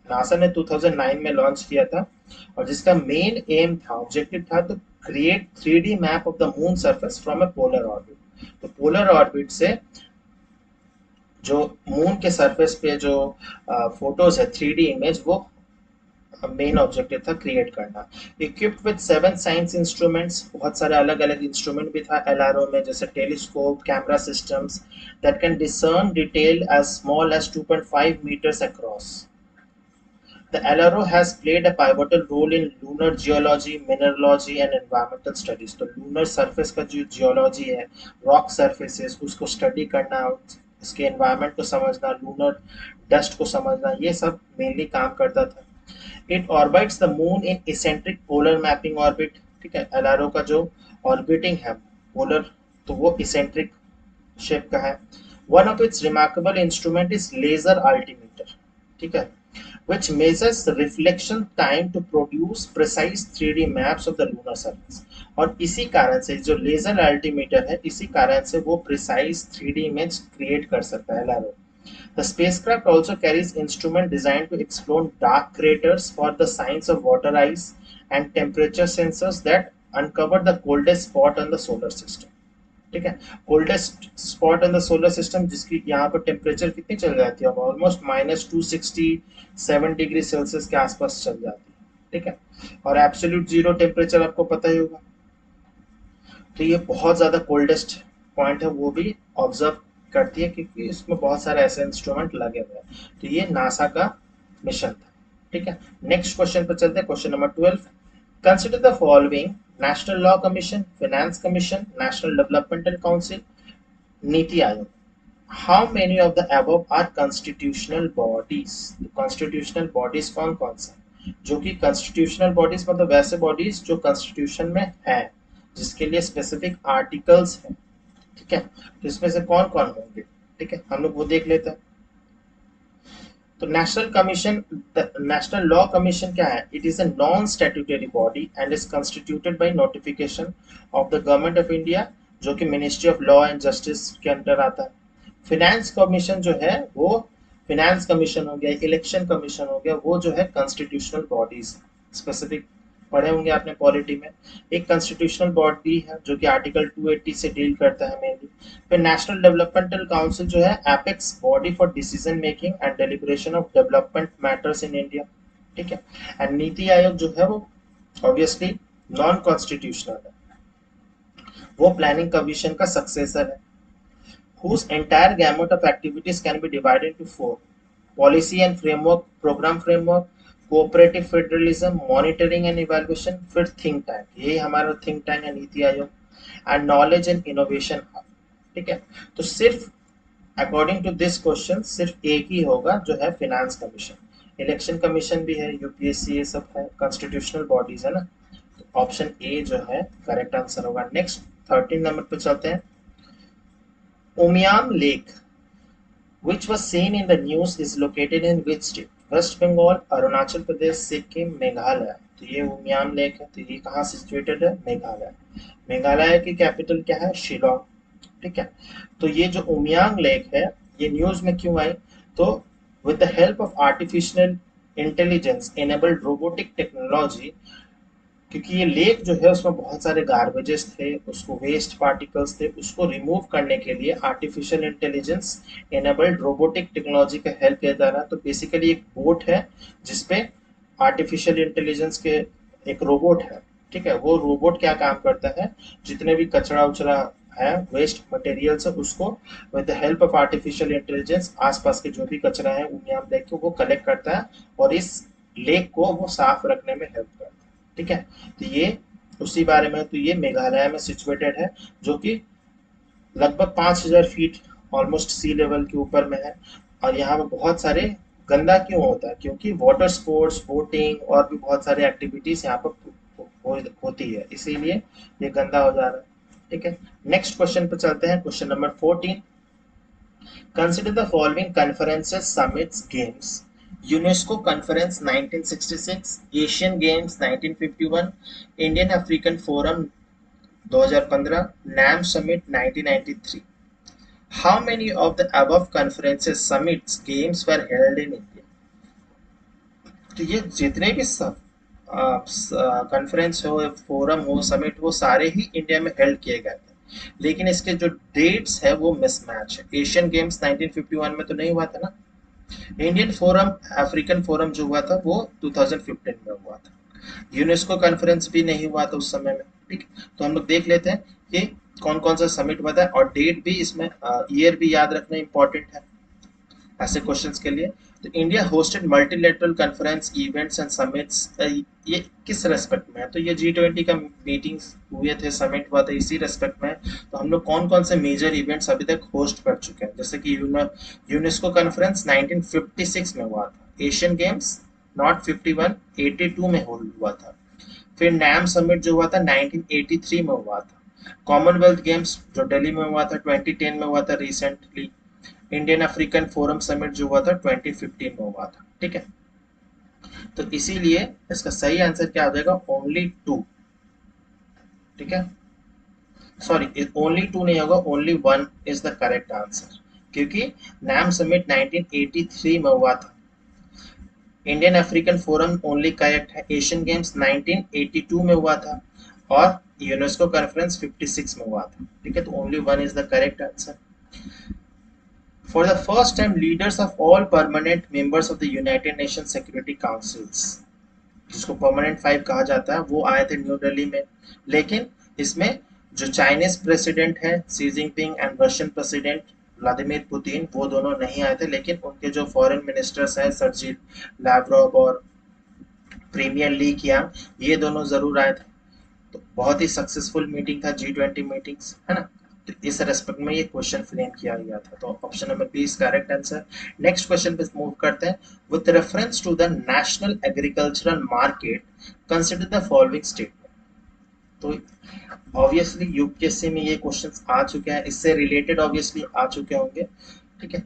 नासा ने 2009 में लॉन्च किया था, और जिसका मेन एम था, ऑब्जेक्टिव था, तो create 3D map of the moon surface from a polar orbit. तो पोलर ऑर्बिट से जो मून के सरफेस पे जो फोटोज है 3D इमेज वो मेन ऑब्जेक्टिव था क्रिएट करना। इक्विप्ड विद 7 साइंस इंस्ट्रूमेंट्स, बहुत सारे अलग अलग इंस्ट्रूमेंट भी था एलआरओ में, जैसे telescope, camera systems that can discern detail as small as 2.5 meters across. The LRO has played a pivotal role in lunar geology, mineralogy and environmental studies. तो lunar surface का जो geology है, rock surfaces, उसको study करना, उसके environment को समझना, lunar dust को समझना, ये सब mainly काम करता था। It orbits the moon in eccentric polar mapping orbit. ठीक है, LRO का जो orbiting है polar, तो वो eccentric shape का है। One of its remarkable instrument is laser altimeter. ठीक है, which measures the reflection time to produce precise 3D maps of the lunar surface. और इसी कारण से जो लेजर अल्टीमीटर है, इसी कारण से वो precise 3D image create कर सकता है LRO. The spacecraft also carries instrument designed to explore dark craters for the signs of water ice and temperature sensors that uncover the coldest spot on the solar system. ठीक है, coldest spot in the solar system, जिसकी यहाँ पर temperature कितनी चल जाती है, almost -267 degree Celsius के आसपास चल जाती है। ठीक है, और एब्सोल्यूट जीरो टेम्परेचर आपको पता ही होगा। तो ये बहुत ज्यादा कोल्डेस्ट पॉइंट है, वो भी ऑब्जर्व करती है, क्योंकि इसमें बहुत सारे ऐसे इंस्ट्रूमेंट लगे हुए हैं। तो ये नासा का मिशन था। ठीक है, नेक्स्ट क्वेश्चन पर चलते हैं, question number 12। Consider the following: national law commission, finance commission, national developmental council, NITI Aayog. How many of the above are constitutional bodies? Constitutional bodies कौन कौन सा, जो कि कॉन्स्टिट्यूशनल बॉडीज मतलब वैसे बॉडीज जो कॉन्स्टिट्यूशन में है, जिसके लिए स्पेसिफिक आर्टिकल्स हैं। ठीक है, तो इसमें से कौन कौन होंगे? ठीक है, हम लोग वो देख लेते हैं। तो national commission, national law commission क्या है? It is a non statutory body and is constituted by notification of the government of India, जो कि ministry of law and justice के अंडर आता है। फिनेंस कमीशन जो है वो, फिनेंस कमीशन हो गया, इलेक्शन कमीशन हो गया, वो जो है कॉन्स्टिट्यूशनल बॉडीज, स्पेसिफिक पढ़े होंगे आपने पॉलिटी में। एक कॉन्स्टिट्यूशनल बॉडी है जो कि आर्टिकल 280 से डील करता है मेनली। फिर नेशनल डेवलपमेंटल काउंसिल जो है apex body for decision making and deliberation of development matters in India. ठीक है, एंड नीति आयोग जो है वो ऑब्वियसली नॉन कॉन्स्टिट्यूशनल है, वो प्लानिंग कमीशन का सक्सेसर है। whose entire gamut of activities can be divided into 4: policy and framework, program framework, cooperative federalism, monitoring and evaluation, फिर think tank, यही हमारा think tank है NITI Aayog, and knowledge and innovation hub। ठीक है, तो सिर्फ अकॉर्डिंग टू दिस क्वेश्चन सिर्फ एक ही होगा, जो है फिनेंस कमीशन। इलेक्शन कमीशन भी है, यूपीएससी, ये सब है, कॉन्स्टिट्यूशनल बॉडीज है ना। ऑप्शन ए जो है करेक्ट आंसर होगा। नेक्स्ट 13 नंबर पे चलते हैं। Umiam lake which was seen in the news is located in which state? West Bengal, Arunachal Pradesh, Sikkim, Meghalaya. तो ये उमियाम लेक है, तो ये कहाँ सिचुएटेड है? मेघालय। मेघालय की कैपिटल क्या है? शिलोंग। ठीक है, तो ये जो उमियांग लेक है, ये न्यूज में क्यों आई? तो with the help of artificial intelligence enabled robotic technology, क्योंकि ये लेक जो है उसमें बहुत सारे गार्बेजेस थे, उसको वेस्ट पार्टिकल्स थे, उसको रिमूव करने के लिए artificial intelligence enabled robotic technology का हेल्प किया जा रहा है। तो बेसिकली एक बोट है जिसपे आर्टिफिशियल इंटेलिजेंस के एक रोबोट है। ठीक है, वो रोबोट क्या काम करता है, जितने भी कचरा उचरा है, वेस्ट मटेरियल से, उसको with the help of artificial intelligence आसपास के जो भी कचरा है उमियाम लेक को वो कलेक्ट करता है और इस लेक को वो साफ रखने में हेल्प करता है। ठीक है, तो ये उसी बारे में, तो ये मेघालय में सिचुएटेड है, जो कि लगभग 5000 फीट ऑलमोस्ट सी लेवल के ऊपर में है। और यहाँ पे बहुत सारे गंदा क्यों होता है? क्योंकि वाटर स्पोर्ट्स, बोटिंग और भी बहुत सारी एक्टिविटीज यहाँ पर होती है, इसीलिए ये गंदा हो जा रहा है। ठीक है, नेक्स्ट क्वेश्चन पे चलते हैं, question number 14। Consider the following conferences, summits, games. UNESCO conference 1966, Asian games 1951, Indian African forum 2015, NAM summit 1993। How many of the above conferences, summits, games were held in India? तो ये जितने भी सब conference हो, forum हो, summit हो, सारे ही India में हेल्ड किए गए थे, लेकिन इसके जो डेट्स है वो मिसमैच है। एशियन गेम्स 1951 में तो नहीं हुआ था ना, इंडियन फोरम अफ्रीकन फोरम जो हुआ था वो 2015 में हुआ था। यूनेस्को कॉन्फ्रेंस भी नहीं हुआ था उस समय में। ठीक है, तो हम लोग देख लेते हैं कि कौन कौन सा समिट हुआ था और डेट भी इसमें, ईयर भी याद रखना इंपॉर्टेंट है ऐसे क्वेश्चंस के लिए। तो India hosted multilateral conference events and summits, ये किस रेस्पेक्ट में है? तो ये G20 का मीटिंग्स हुए थे, समिट हुआ था, इसी रेस्पेक्ट में है। तो हम लोग कौन कौन से मेजर इवेंट्स अभी तक होस्ट कर चुके हैं, जैसे कि यूनेस्को कॉन्फ्रेंस 1956 में हुआ था, एशियन गेम्स नॉट 51 82 में होल्ड हुआ था, फिर नैम समिट जो हुआ था 1983 में हुआ था, कॉमनवेल्थ गेम्स जो दिल्ली में हुआ था 2010 में हुआ था recently, Indian African forum summit जो हुआ था 2015 में हुआ था। ठीक है, तो इसीलिए इसका सही आंसर क्या हो जाएगा, ओनली टू। ठीक है, सॉरी, ओनली टू नहीं होगा, only one is the correct answer, क्योंकि नैम समिट 1983 में हुआ था, Indian African forum only correct है, एशियन गेम्स 1982 में हुआ था और यूनेस्को कॉन्फ्रेंस 56 में हुआ था। ठीक है, तो only one is the correct answer. For the first time, leaders of all permanent members of the United Nations Security Councils, जिसको परमानेंट 5 कहा जाता है, वो आए थे न्यू दिल्ली में। लेकिन इसमें जो चाइनीज प्रेसिडेंट है सी Jinping and Russian president Vladimir Putin, वो दोनों नहीं आए थे, लेकिन उनके जो फॉरेन मिनिस्टर्स हैं सर्जी लैवरोव और प्रीमियर ली कियांग, ये दोनों जरूर आए थे। तो बहुत ही सक्सेसफुल मीटिंग था G20 मीटिंग्स, है ना। तो इस रेस्पेक्ट में ये क्वेश्चन फ्रेम किया गया था, तो option number B is correct answer. Next question पे मूव करते हैं। With reference to the national agricultural market consider the following statement. तो ऑब्वियसली यूपीएससी में ये क्वेश्चंस आ चुके हैं, इससे रिलेटेड ऑब्वियसली आ चुके होंगे। ठीक है,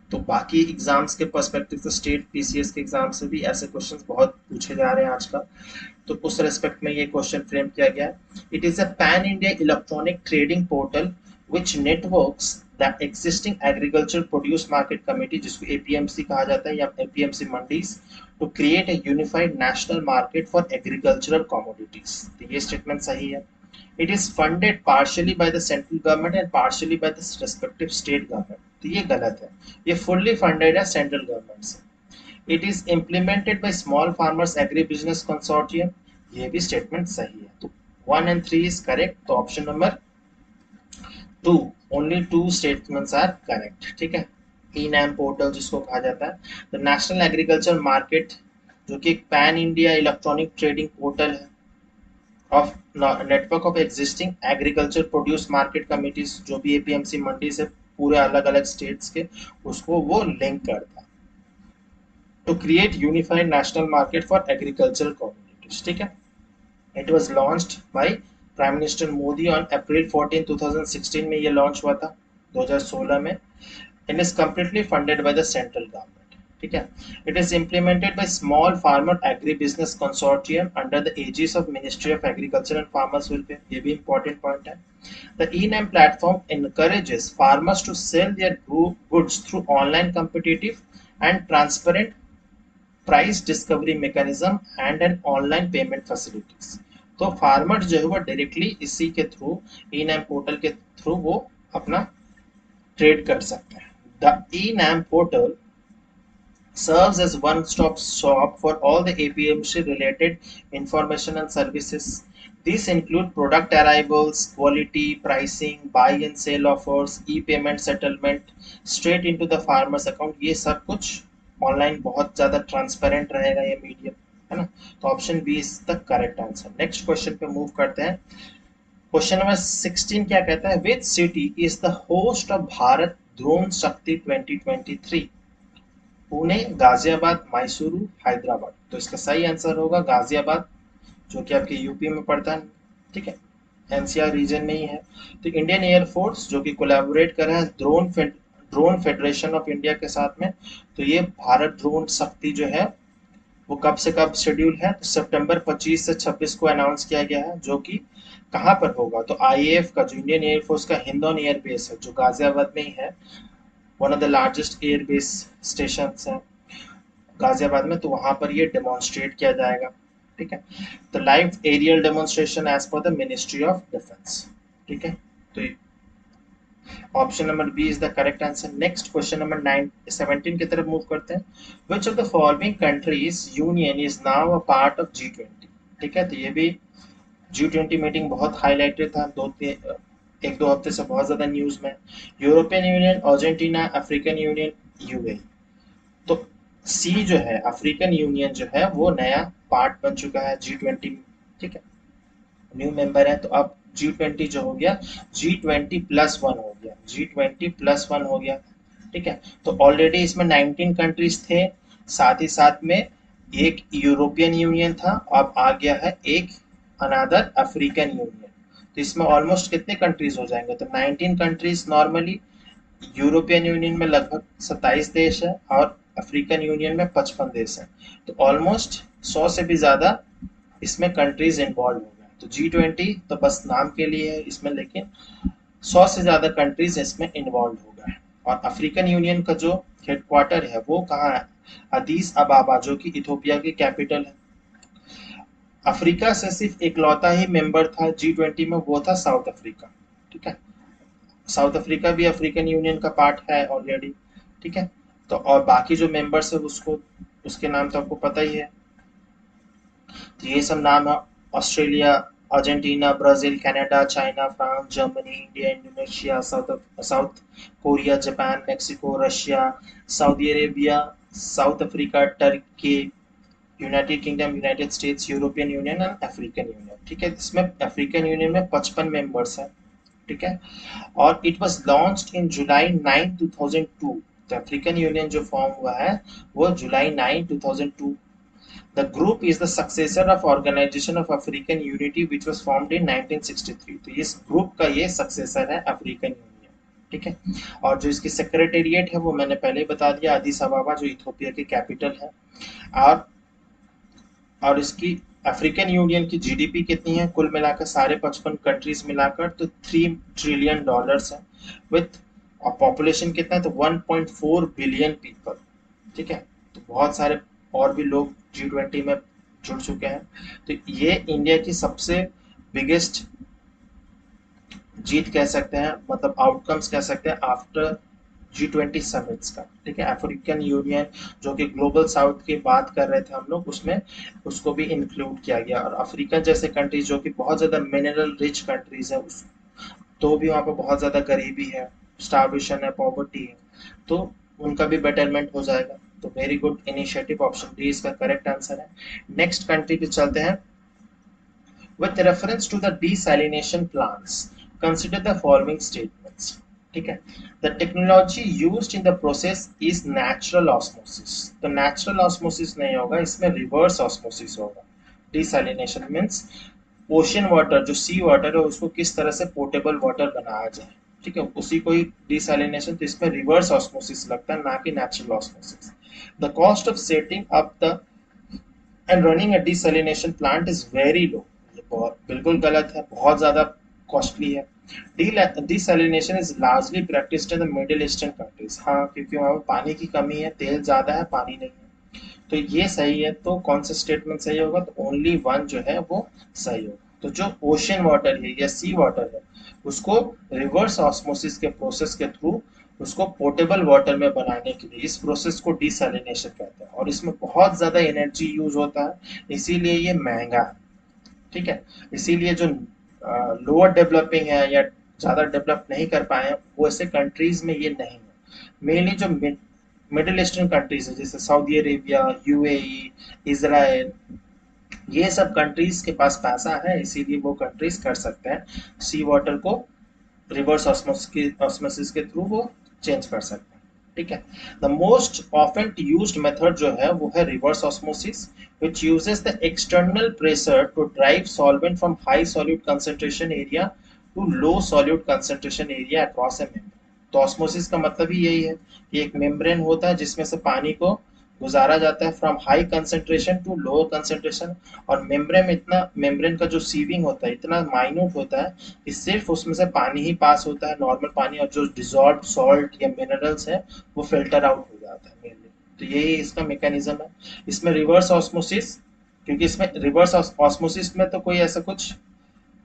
तो बाकी एग्जाम्स के पर्सपेक्टिव से, स्टेट पीसीएस के एग्जाम से भी ऐसे क्वेश्चंस बहुत पूछे जा रहे हैं आजकल, तो उस रेस्पेक्ट में ये क्वेश्चन फ्रेम किया गया है। It is a pan India electronic trading portal which networks the existing agriculture produce market committee, जिसको एपीएमसी कहा जाता है, या APMC mandis, to create a unified national market for agricultural commodities. तो ये स्टेटमेंट सही है। It is funded partially by the central government and partially by the respective state government. तो ये गलत है, ये फुल्ली फंडेड है सेंट्रल गवर्नमेंट से। It is implemented by Small Farmers Agribusiness Consortium, ये भी स्टेटमेंट सही है। तो 1 and 3 is correct, तो ऑप्शन नंबर 2, ओनली 2 स्टेटमेंट्स आर करेक्ट। ठीक है, ई नैम पोर्टल जिसको कहा जाता है, द नेशनल एग्रीकल्चर मार्केट, जो कि एक pan India electronic trading portal है of network of existing agriculture produce market committees, जो भी एपीएमसी मंडी से पूरे अलग अलग स्टेट्स के, उसको वो लिंक करता है to create unified national market for agricultural commodities। ठीक है, it was launched by Prime Minister Modi on April 14, 2016 में ये लॉन्च हुआ था, 2016 में, and is completely funded by the central government। ठीक है, it is implemented by Small Farmer Agribusiness Consortium under the aegis of Ministry of Agriculture and Farmers Welfare, ये भी important point है। The eNAM platform encourages farmers to sell their goods through online competitive and transparent price discovery mechanism and an online payment facilities. तो farmer जो है वो directly इसी के through, e NAM portal के थ्रू, वो अपना ट्रेड कर सकते हैं। The e NAM portal serves as one-stop shop for all the APMC related information and services. These include product arrivals, quality, pricing, buy and sell offers, e-payment settlement straight into the farmer's account। ये सब कुछ online बहुत ज्यादा transparent रहेगा ये medium, है ना। तो option B is the correct answer. Next question पे मूव करते हैं। क्वेश्चन नंबर 16 क्या कहता है, which city is the host of Bharat drone Shakti 2023? Pune, Ghaziabad, Mysuru, Hyderabad. तो इसका सही आंसर होगा गाजियाबाद, जो कि आपके यूपी में पड़ता है। ठीक है, एनसीआर रीजन में ही है। तो इंडियन एयरफोर्स जो कि कोलैबोरेट कर रहा है ड्रोन फेडरेशन ऑफ इंडिया के साथ में, तो ये भारत ड्रोन शक्ति जो है वो कब से कब शेड्यूल है, तो सितंबर 25 से 26 को अनाउंस किया गया है, जो कि कहाँ पर होगा, तो आईएएफ का, जो इंडियन एयरफोर्स का हिंडौन एयरबेस है, जो गाजियाबाद में ही है, one of the largest airbase station है गाजियाबाद में, तो वहां पर ये डेमोन्स्ट्रेट किया जाएगा। ठीक है, तो live aerial demonstration as per the ministry of defence. ठीक है, तो option number B is the correct answer. Next question number 17 की तरफ मूव करते हैं। Which of the following countries union is now a part of G20। ठीक है, तो ये भी G20 मीटिंग बहुत हाईलाइटेड था, एक दो हफ्ते से बहुत ज्यादा न्यूज में। European union, Argentina, African union, UAE. तो सी जो है अफ्रीकन यूनियन जो है वो नया पार्ट बन चुका है G20 में। ठीक है, न्यू मेंबर है, तो अब G20 जो हो गया G20+1 हो गया, G20+1 हो गया। ठीक है, तो ऑलरेडी इसमें 19 कंट्रीज थे, साथ ही साथ में एक यूरोपियन यूनियन था, अब आ गया है एक अनदर अफ्रीकन यूनियन। तो इसमें ऑलमोस्ट कितने कंट्रीज हो जाएंगे, तो 19 कंट्रीज नॉर्मली, यूरोपियन यूनियन में लगभग 27 देश है और अफ्रीकन यूनियन में 55 देश है। तो ऑलमोस्ट 100 से भी ज्यादा इसमें कंट्रीज इन्वॉल्व हो गए। तो G20 तो बस नाम के लिए है इसमें, लेकिन 100 से ज्यादा कंट्रीज इसमें इन्वॉल्व हो गए। और अफ्रीकन यूनियन का जो हेडक्वार्टर है वो कहाँ है, अदीस अबाबा, जो कि इथोपिया की कैपिटल है। अफ्रीका से सिर्फ इकलौता ही मेंबर था G20 में, वो था साउथ अफ्रीका। ठीक है, साउथ अफ्रीका भी अफ्रीकन यूनियन का पार्ट है ऑलरेडी। ठीक है, तो और बाकी जो मेंबर्स है उसको, उसके नाम तो आपको पता ही है। तो ये सब नाम है, Australia, Argentina, Brazil, Canada, China, France, Germany, India, Indonesia, south Korea, Japan, Mexico, Russia, Saudi Arabia, south Africa, Turkey, United kingdom, United states, European union and African union. ठीक है, इसमें अफ्रीकन यूनियन में 55 मेंबर्स हैं। ठीक है, और it was launched in जुलाई 9 2002। तो African union जो फॉर्म हुआ है वो जुलाई 9 2002। The group is the successor of Organization of African Unity which was formed in 1963। तो इस ग्रुप का ये सक्सेसर है अफ्रीकन यूनियन। ठीक है, और जो इसकी सेक्रेटेरिएट है वो मैंने पहले ही बता दिया, अदीस अबाबा, जो इथोपिया की कैपिटल है। और इसकी अफ्रीकन यूनियन की जीडीपी कितनी है कुल मिलाकर, सारे 55 कंट्रीज मिलाकर, तो $3 ट्रिलियन है। विथ पॉपुलेशन कितना है, तो 1.4 बिलियन पीपल। ठीक है, तो बहुत सारे और भी लोग G20 में जुड़ चुके हैं। तो ये इंडिया की सबसे बिगेस्ट जीत कह सकते हैं, मतलब आउटकम्स कह सकते हैं आफ्टर G20 समिट्स का। ठीक है, अफ्रीकन यूनियन जो कि ग्लोबल साउथ की बात कर रहे थे हम लोग, उसमें उसको भी इंक्लूड किया गया। और अफ्रीका जैसे कंट्रीज जो कि बहुत ज्यादा मिनरल रिच कंट्रीज है, उस तो भी वहाँ पे बहुत ज्यादा गरीबी है, स्टार्वेशन है, पॉवर्टी है, तो उनका भी बेटरमेंट हो जाएगा। तो very good initiative, option D इसका करेक्ट आंसर है। नेक्स्ट कंट्री पे चलते हैं। With reference to the desalination plants, consider the following statements. ठीक है, the technology used in the process is natural osmosis। तो natural osmosis नहीं होगा, इसमें reverse osmosis होगा। desalination means ओशन वाटर, जो सी वाटर है उसको किस तरह से पोर्टेबल वाटर बनाया जाए। ठीक है, उसी को ही डिसैलिनेशन, तो इसमें रिवर्स ऑस्मोसिस लगता है, ना कि natural osmosis. The cost of setting up the end running a desalination plant is very low. ये बहुत बिल्कुल गलत है, बहुत ज्यादा कॉस्टली है। Desalination is largely practised in the middle eastern countries. हाँ, क्योंकि वहाँ पे पानी की कमी है, तेल ज्यादा है, पानी नहीं है। तो ये सही है, तो कौन सा स्टेटमेंट सही होगा, तो ओनली वन जो है वो सही होगा। तो जो ओशन वाटर है या सी वाटर है उसको रिवर्स ऑस्मोसिस के प्रोसेस के थ्रू उसको पोर्टेबल वाटर में बनाने के लिए, इस प्रोसेस को डिसैलिनेशन कहते हैं। और इसमें बहुत ज्यादा एनर्जी यूज होता है, इसीलिए ये महंगा है। ठीक है, इसीलिए जो लोअर डेवलपिंग है या ज्यादा डेवलप नहीं कर पाए हैं, वो ऐसे कंट्रीज में ये नहीं है। मेनली जो मिडिल ईस्टर्न कंट्रीज है, जैसे सऊदी अरेबिया, यूएई, इसराइल, ये सब कंट्रीज के पास पैसा है, इसीलिए वो कंट्रीज कर सकते हैं सी वाटर को रिवर्स ऑस्मोसिस के थ्रू वो चेंज कर सकते हैं। ठीक है, the most often used method जो है वो है reverse osmosis, which uses the external pressure to drive solvent from high solute concentration area to low solute concentration area across a membrane। तो ऑस्मोसिस का मतलब ही यही है कि एक मेम्ब्रेन होता है जिसमें से पानी को गुजारा जाता है from high concentration to low concentration. और मेम्ब्रेन में इतना, मेम्ब्रेन का जो सीविंग होता है इतना माइन्यूट होता है कि सिर्फ उसमें से पानी ही पास होता है, नॉर्मल पानी, और जो डिजॉल्व सॉल्ट या मिनरल्स है वो फिल्टर आउट हो जाता है मेनली। तो यही इसका मैकेनिज्म है। इसमें रिवर्स ऑस्मोसिस, क्योंकि इसमें रिवर्स ऑस्मोसिस में तो कोई ऐसा कुछ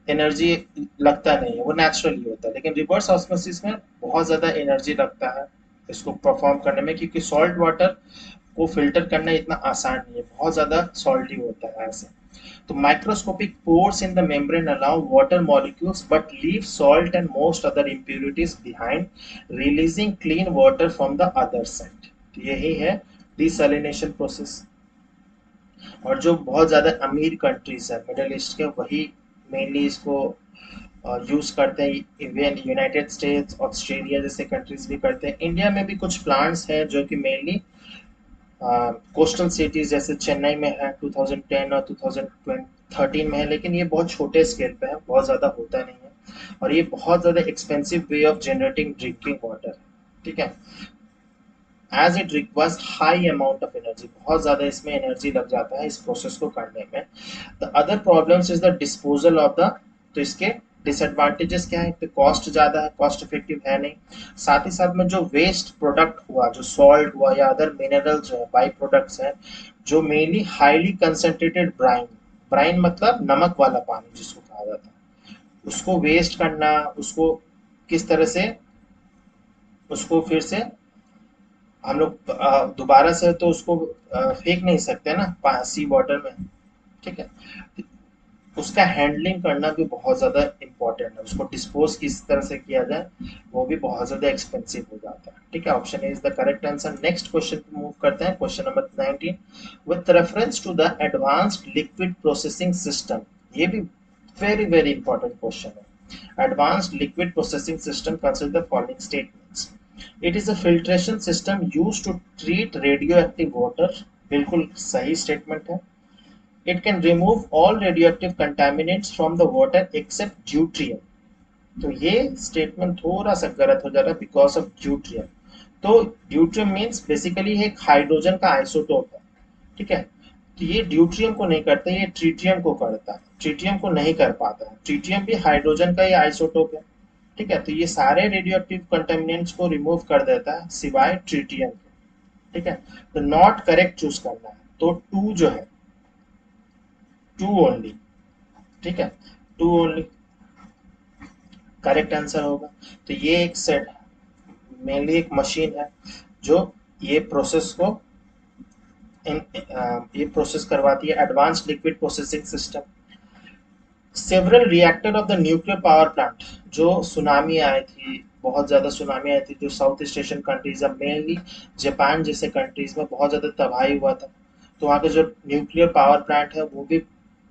एनर्जी लगता नहीं है, वो नेचुरली होता है। लेकिन रिवर्स ऑस्मोसिस में बहुत ज़्यादा एनर्जी लगता है इसको परफॉर्म करने में, क्योंकि सॉल्ट वाटर को फिल्टर करना इतना आसान नहीं है, बहुत ज़्यादा सॉल्टी होता है ऐसे। तो microscopic pores in the membrane allow water molecules but leave salt and most other impurities behind, releasing clean water from the other side। तो यही है desalination process। और जो बहुत ज़्यादा अमीर कंट्रीज है मिडल ईस्ट के, वही मेनली इसको यूज करते हैं। इवन यूनाइटेड स्टेट्स, ऑस्ट्रेलिया जैसे कंट्रीज भी करते हैं। इंडिया में भी कुछ प्लांट्स हैं जो कि मेनली कोस्टल सिटीज जैसे चेन्नई में है, 2010 और 2013 में है, लेकिन ये बहुत छोटे स्केल पे है, बहुत ज़्यादा होता नहीं है। और ये बहुत ज़्यादा expensive way of generating drinking water है, ठीक है। As it requires high amount of energy, बहुत ज़्यादा इसमें एनर्जी लग जाता है इस प्रोसेस को करने में। The other problems is the disposal of the, तो इसके डिसएडवांटेजेस क्या है? तो कॉस्ट ज़्यादा है, कॉस्ट इफेक्टिव है नहीं। साथ ही साथ में जो वेस्ट प्रोडक्ट हुआ, जो सॉल्ट हुआ या अदर मिनरल जो है, बाई प्रोडक्ट्स हैं, जो mainly highly concentrated brine, brine मतलब नमक वाला पानी जिसको कहा जाता है, उसको वेस्ट करना, उसको किस तरह से, उसको फिर से हम लोग दोबारा से तो उसको फेंक नहीं सकते ना सी वाटर में, ठीक है। उसका हैंडलिंग करना भी बहुत ज़्यादा इम्पोर्टेंट है, उसको डिस्पोज किस तरह से किया जाए वो भी बहुत ज़्यादा एक्सपेंसिव हो जाता है, ठीक है। Option A is the correct answer. Next question पे मूव करते हैं, question number 19। With reference to the advanced liquid processing system, ये भी वेरी वेरी इंपॉर्टेंट क्वेश्चन है। Advanced liquid processing system consider the following statements. It is a filtration system used to treat radioactive water, बिल्कुल सही statement है। It can remove all radioactive contaminants from the water except deuterium। तो ये statement थोड़ा सा गलत हो जा रहा है, बिकॉज ऑफ ड्यूट्रियम। तो ड्यूट्रियम मीन्स बेसिकली एक हाइड्रोजन का आइसोटोप है, ठीक है। तो ये ड्यूट्रियम को नहीं करता, ये ट्रीटियम को करता है, ट्रीटियम को नहीं कर पाता है। ट्रीटियम भी हाइड्रोजन का ही आइसोटोप है, ठीक है। तो ये सारे रेडियोएक्टिव कंटेमिनेंट्स को रिमूव कर देता है सिवाय ट्रीटियम के, ठीक है। तो नॉट करेक्ट चूज करना है, तो टू जो है, टू ओनली, ठीक है, टू ओनली करेक्ट आंसर होगा। तो ये एक सेट, मेनली एक मशीन है जो ये प्रोसेस को ये प्रोसेस करवाती है, advanced liquid processing system. Several reactor of the nuclear power plant, जो सुनामी आई थी, बहुत ज्यादा सुनामी आई थी जो साउथ ईस्ट एशियन कंट्रीज है, मेनली जापान जैसे कंट्रीज में बहुत ज्यादा तबाही हुआ था। तो वहाँ के जो न्यूक्लियर पावर प्लांट है वो भी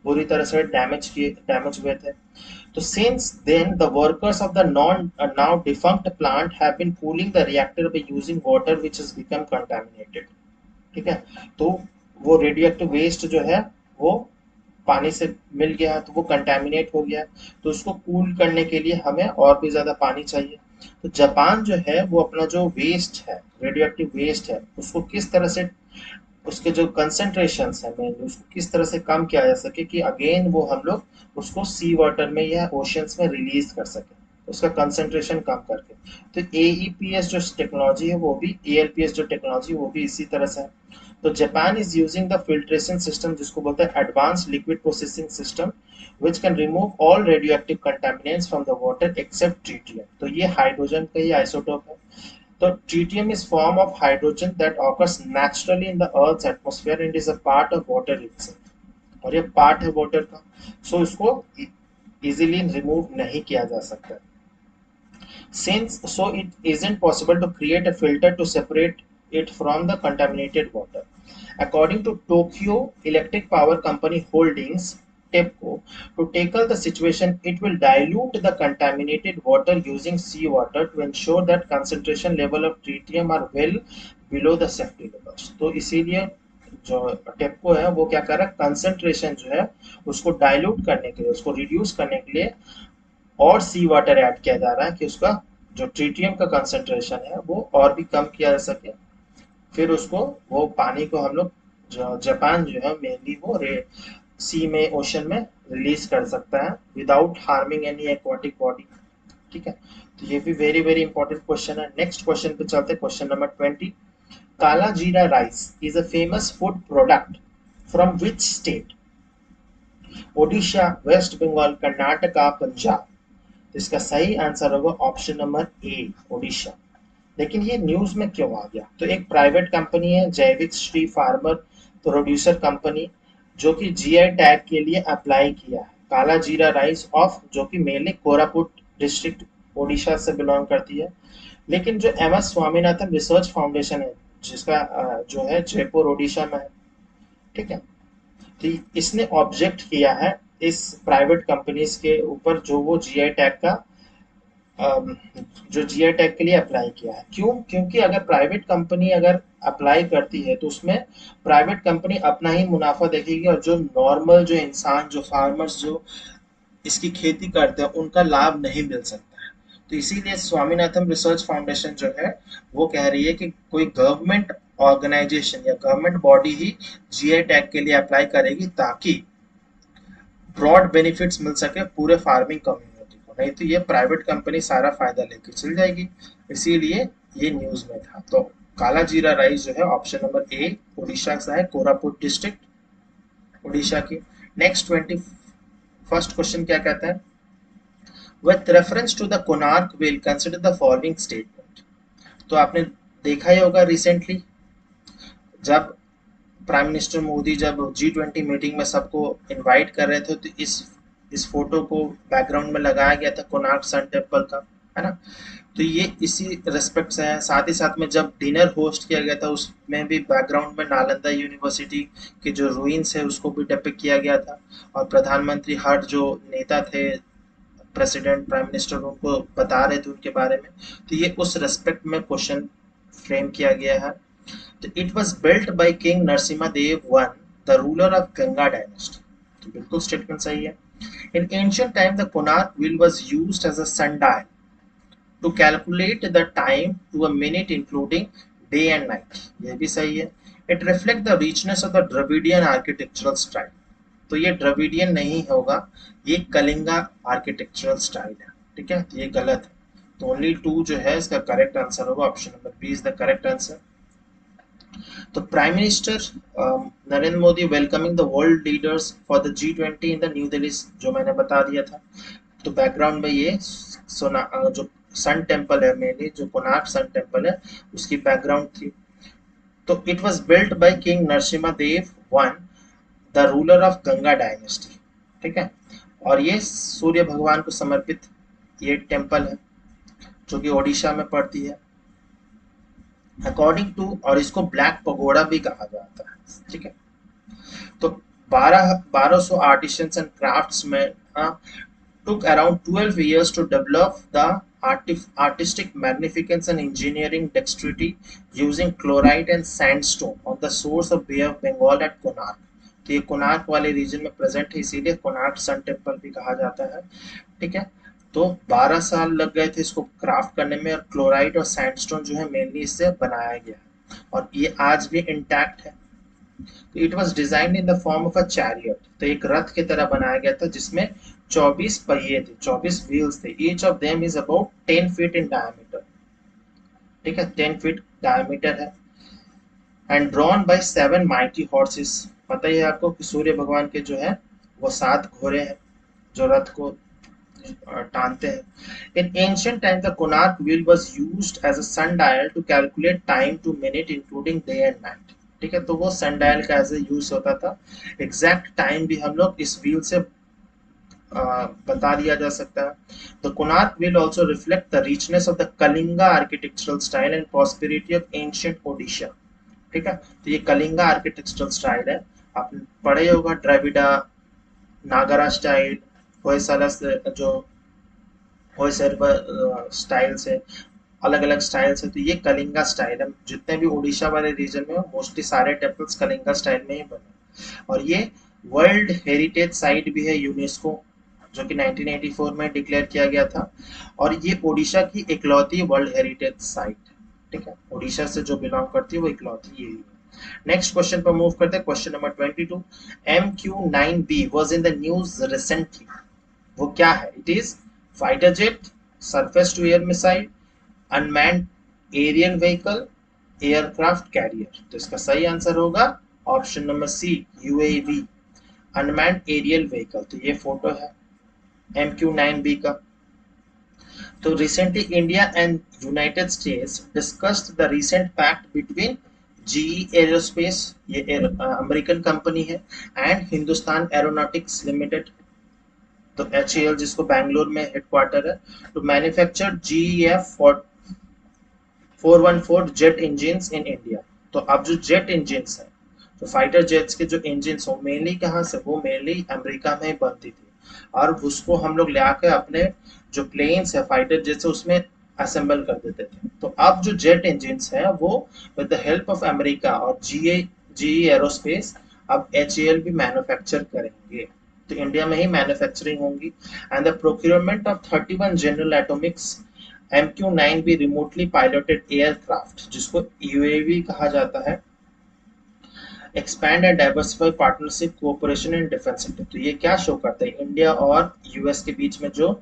बुरी तरह से डैमेज हुए थे। So since then, the workers of the now defunct plant have been cooling the reactor by using water which has become contaminated, ठीक है। तो वो रेडियोएक्टिव वेस्ट जो है वो पानी से मिल गया, तो वो कंटेमिनेट हो गया, तो उसको कूल करने के लिए हमें और भी ज्यादा पानी चाहिए। तो जापान जो है वो अपना जो वेस्ट है, रेडियोएक्टिव वेस्ट है, उसको किस तरह से, उसके जो कंसेंट्रेशन है मेनली उसको किस तरह से कम किया जा सके कि अगेन वो हम लोग उसको सी वाटर में या ओशियंस में रिलीज कर सके, उसका कंसेंट्रेशन कम करके। तो एईपीएस जो टेक्नोलॉजी है वो भी, एएलपीएस जो टेक्नोलॉजी वो भी इसी तरह से है। तो Japan is using the filtration system जिसको बोलते हैं advance liquid processing system, which can remove all radioactive contaminants from the water except tritium। तो ये हाइड्रोजन का ही आइसोटोप है। तो tritium is form of hydrogen that occurs naturally in the Earth's atmosphere and is a part of water itself। और ये part है water का, सो इसको इजीली रिमूव नहीं किया जा सकता। Since so it isn't possible to create a filter to separate it from the contaminated water. According to Tokyo Electric Power Company Holdings (TEPCO), to tackle the situation, it will dilute the contaminated water using seawater to ensure that concentration level of tritium are well below the safety levels। तो इसीलिए जो टेपको है वो क्या कर रहा है, concentration जो है उसको डाइल्यूट करने के लिए, उसको रिड्यूस करने के लिए और सी वाटर ऐड किया जा रहा है कि उसका जो ट्रीटियम का कंसंट्रेशन है वो और भी कम किया जा सके। फिर उसको, वो पानी को हम लोग जापान जो है मेनली वो सी में, ओशन में रिलीज कर सकता है without harming any aquatic body, ठीक है। तो ये भी वेरी वेरी इंपॉर्टेंट क्वेश्चन है। नेक्स्ट क्वेश्चन पे चलते हैं, question number 20। Kala Jeera rice is a famous food product from which state? Odisha, west Bengal, Karnataka, Punjab. तो इसका सही आंसर होगा ऑप्शन नंबर ए, ओडिशा। लेकिन ये न्यूज में क्यों आ गया? तो एक प्राइवेट कंपनी है जैविक श्री फार्मर प्रोड्यूसर कंपनी, जो कि जीआई टैग के लिए अप्लाई किया है। काला जीरा राइस ऑफ, जो कि मेनली कोरापुट डिस्ट्रिक्ट ओडिशा से बिलोंग करती है। लेकिन जो M S Swaminathan research foundation है, जिसका जो है जयपुर ओडिशा में है, ठीक है, तो इसने ऑब्जेक्ट किया है इस प्राइवेट कंपनीज के ऊपर जो वो जीआई टैग का अम, जो जीआई टैग के लिए अप्लाई किया है। क्यों? क्योंकि अगर प्राइवेट कंपनी अगर अप्लाई करती है तो उसमें प्राइवेट कंपनी अपना ही मुनाफा देखेगी, और जो नॉर्मल जो इंसान, जो फार्मर्स, जो इसकी खेती करते हैं, उनका लाभ नहीं मिल सकता है। तो इसीलिए स्वामीनाथन रिसर्च फाउंडेशन जो है वो कह रही है कि कोई गवर्नमेंट ऑर्गेनाइजेशन या गवर्नमेंट बॉडी ही जीआई टैग के लिए अप्लाई करेगी, ताकि ब्रॉड बेनिफिट्स मिल सके पूरे फार्मिंग कम्युनिटी को। नहीं तो ये प्राइवेट कंपनी सारा फायदा लेके चल जाएगी। इसीलिए ये न्यूज में था। तो काला जीरा राइस जो है ऑप्शन नंबर ए, उड़ीसा का है, कोरापुट डिस्ट्रिक्ट, उड़ीसा की। नेक्स्ट 21st क्वेश्चन क्या कहता है? With reference to the Konark will consider the following statement. तो आपने देखा ही होगा रिसेंटली, जब प्राइम मिनिस्टर मोदी जब G20 मीटिंग में सबको इनवाइट कर रहे थे, तो इस फोटो को बैकग्राउंड में लगाया गया था कोणार्क सन टेम्पल का, है ना। तो ये इसी रिस्पेक्ट से है। साथ ही साथ में जब डिनर होस्ट किया गया था, उसमें भी बैकग्राउंड में नालंदा यूनिवर्सिटी के जो रूइंस है उसको भी डिपिक्ट किया गया था, और प्रधानमंत्री हर जो नेता थे, प्रेसिडेंट, प्राइम मिनिस्टर, उनको बता रहे थे उनके बारे में। तो ये उस रेस्पेक्ट में क्वेश्चन फ्रेम किया गया है। It was built by King Narasimha Dev I, the ruler of Ganga dynasty. तो बिल्कुल स्टेटमेंट सही है। In ancient time, the Konark wheel was used as a sundial to calculate the time to a minute, including day and night. ये भी सही है। It reflects the richness of the Dravidian architectural style. तो ये Dravidian नहीं होगा, ये Kalinga architectural style है, ठीक है, ये गलत है। तो ओनली 2 जो है इसका करेक्ट आंसर होगा, option number B is the correct answer. तो prime minister Narendra Modi welcoming the world leaders for the G20 in the New Delhi, जो मैंने बता दिया था। तो बैकग्राउंड में ये सोना जो सन टेम्पल है, मेनली जो कोणार्क सन टेम्पल है, उसकी बैकग्राउंड थी। तो it was built by king Narasimha Deva one, the ruler of Ganga dynasty, ठीक है। और ये सूर्य भगवान को समर्पित ये टेम्पल है, जो कि ओडिशा में पड़ती है, अकॉर्डिंग टू, और इसको ब्लैक पगोड़ा भी कहा जाता है, ठीक है। तो 1200 artisans and craftsman took around 12 years to develop the artistic magnificence and engineering dexterity using chlorite and sandstone on the source of Bay of Bengal at Konark. तो ये कोणार्क वाले रीजन में प्रेजेंट है, इसीलिए कोणार्क सन टेम्पल भी कहा जाता है, ठीक है। तो 12 साल लग गए थे इसको क्राफ्ट करने में, और क्लोराइड और सैंडस्टोन जो है मेनली इससे बनाया गया है, और ये आज भी इंटैक्ट है। तो it was designed in the form of a chariot, तो एक रथ की तरह बनाया गया था, जिसमें 24 पहिए थे, 24 व्हील्स थे। Each of them is about 10 feet in diameter, ठीक है, 10 फीट डायमीटर है। And drawn by 7 mighty horses. पता ही है आपको कि सूर्य भगवान के जो है वो 7 घोड़े हैं जो रथ को टानते हैं। In ancient times, the Konark wheel was used as a sundial to calculate time to minute, including day and night. ठीक है, तो वो sundial का ऐसे यूज होता था। एग्जैक्ट टाइम भी हम लोग इस व्हील से बता दिया जा सकता है। The Konark wheel also reflect the richness of the Kalinga architectural style and prosperity of ancient Odisha. ठीक है, तो ये कलिंगा आर्किटेक्चरल स्टाइल है। आपने पढ़े होगा द्रविड़ा, नागरा स्टाइल, होयसला जो होयसला स्टाइल से, अलग अलग स्टाइल से। तो ये कलिंगा स्टाइल है। जितने भी उड़ीसा वाले रीजन में मोस्टली सारे टेम्पल्स कलिंगा स्टाइल में ही बने, और ये वर्ल्ड हेरिटेज साइट भी है यूनेस्को, जो कि 1984 में डिक्लेयर किया गया था, और ये ओडिशा की इकलौती वर्ल्ड हेरिटेज साइट, ठीक है। ओडिशा से जो बिलोंग करती है वो इकलौती यही है। नेक्स्ट क्वेश्चन पर मूव करते हैं, question number 22। MQ-9B was in the news recently. वो क्या है? It is fighter jet, surface to air missile, unmanned aerial vehicle, aircraft carrier. तो इसका सही आंसर होगा option number C, UAV, unmanned aerial vehicle, तो ये फोटो है MQ-9B का। तो recently India and United States discussed the recent pact between GE aerospace, ये अमेरिकन कंपनी है, एंड हिंदुस्तान एरोनॉटिक्स लिमिटेड, तो HAL जिसको बैंगलोर में हेडक्वार्टर है, to manufacture GEF 414 jet engines in India. तो अब जो जेट इंजिन्स है, तो फाइटर जेट्स के जो इंजिन्स हो मेनली कहाँ से, वो मेनली अमेरिका में बनती थी, और उसको हम लोग ले आकर अपने जो प्लेन्स है फाइटर जेट्स उसमें असेंबल कर देते थे। तो अब जो जेट इंजिन्स है वो with the help of America और GE एरोस्पेस अब HAL भी मैन्युफैक्चर करेंगे, तो इंडिया में ही मैन्युफैक्चरिंग होंगी। And the procurement of 31 general Atomics MQ-9B remotely piloted aircraft, जिसको UAV कहा जाता है, expand and diversify partnership cooperation in defence sector. तो ये क्या शो करता है, इंडिया और US के बीच में जो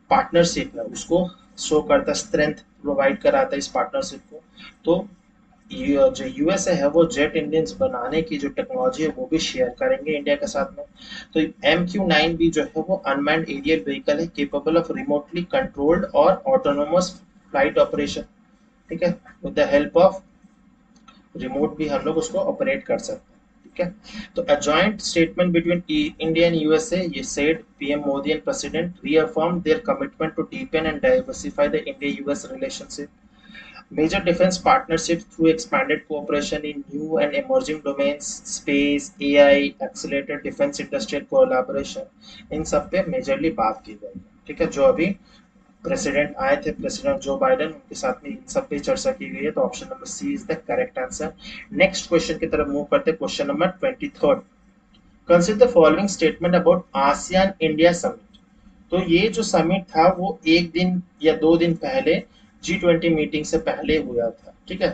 पार्टनरशिप है उसको शो करता है, स्ट्रेंथ प्रोवाइड कराता है इस पार्टनरशिप को। तो जो USA है वो जेट इंजन बनाने की जो टेक्नोलॉजी है वो भी शेयर करेंगे इंडिया के साथ में। तो MQ-9B जो है वो अनमैन्ड एरियल व्हीकल है, केपेबल ऑफ रिमोटली कंट्रोल्ड और ऑटोनोमस फ्लाइट ऑपरेशन, ठीक है, with the help of remote भी हम लोग उसको ऑपरेट कर सकते हैं, ठीक है। तो a joint statement between India and USA, ये said PM Modi and president reaffirmed their commitment to deepen and diversify the India-US relationship. Major defense partnerships through expanded cooperation in new and emerging domains, space, AI, accelerated defense industrial collaboration, इन सब पे majorly बात की गई है, ठीक है। जो अभी प्रेसिडेंट आए थे, प्रेसिडेंट जो बाइडेन, उनके साथ में इन सब पे चर्चा की गई है। तो option number C is the correct answer. Next question की तरफ मूव करते हैं, question number 23। Consider the following statement about ASEAN India summit. तो ये जो समिट था वो एक दिन या 2 दिन पहले G20 मीटिंग से पहले हुआ था, ठीक है।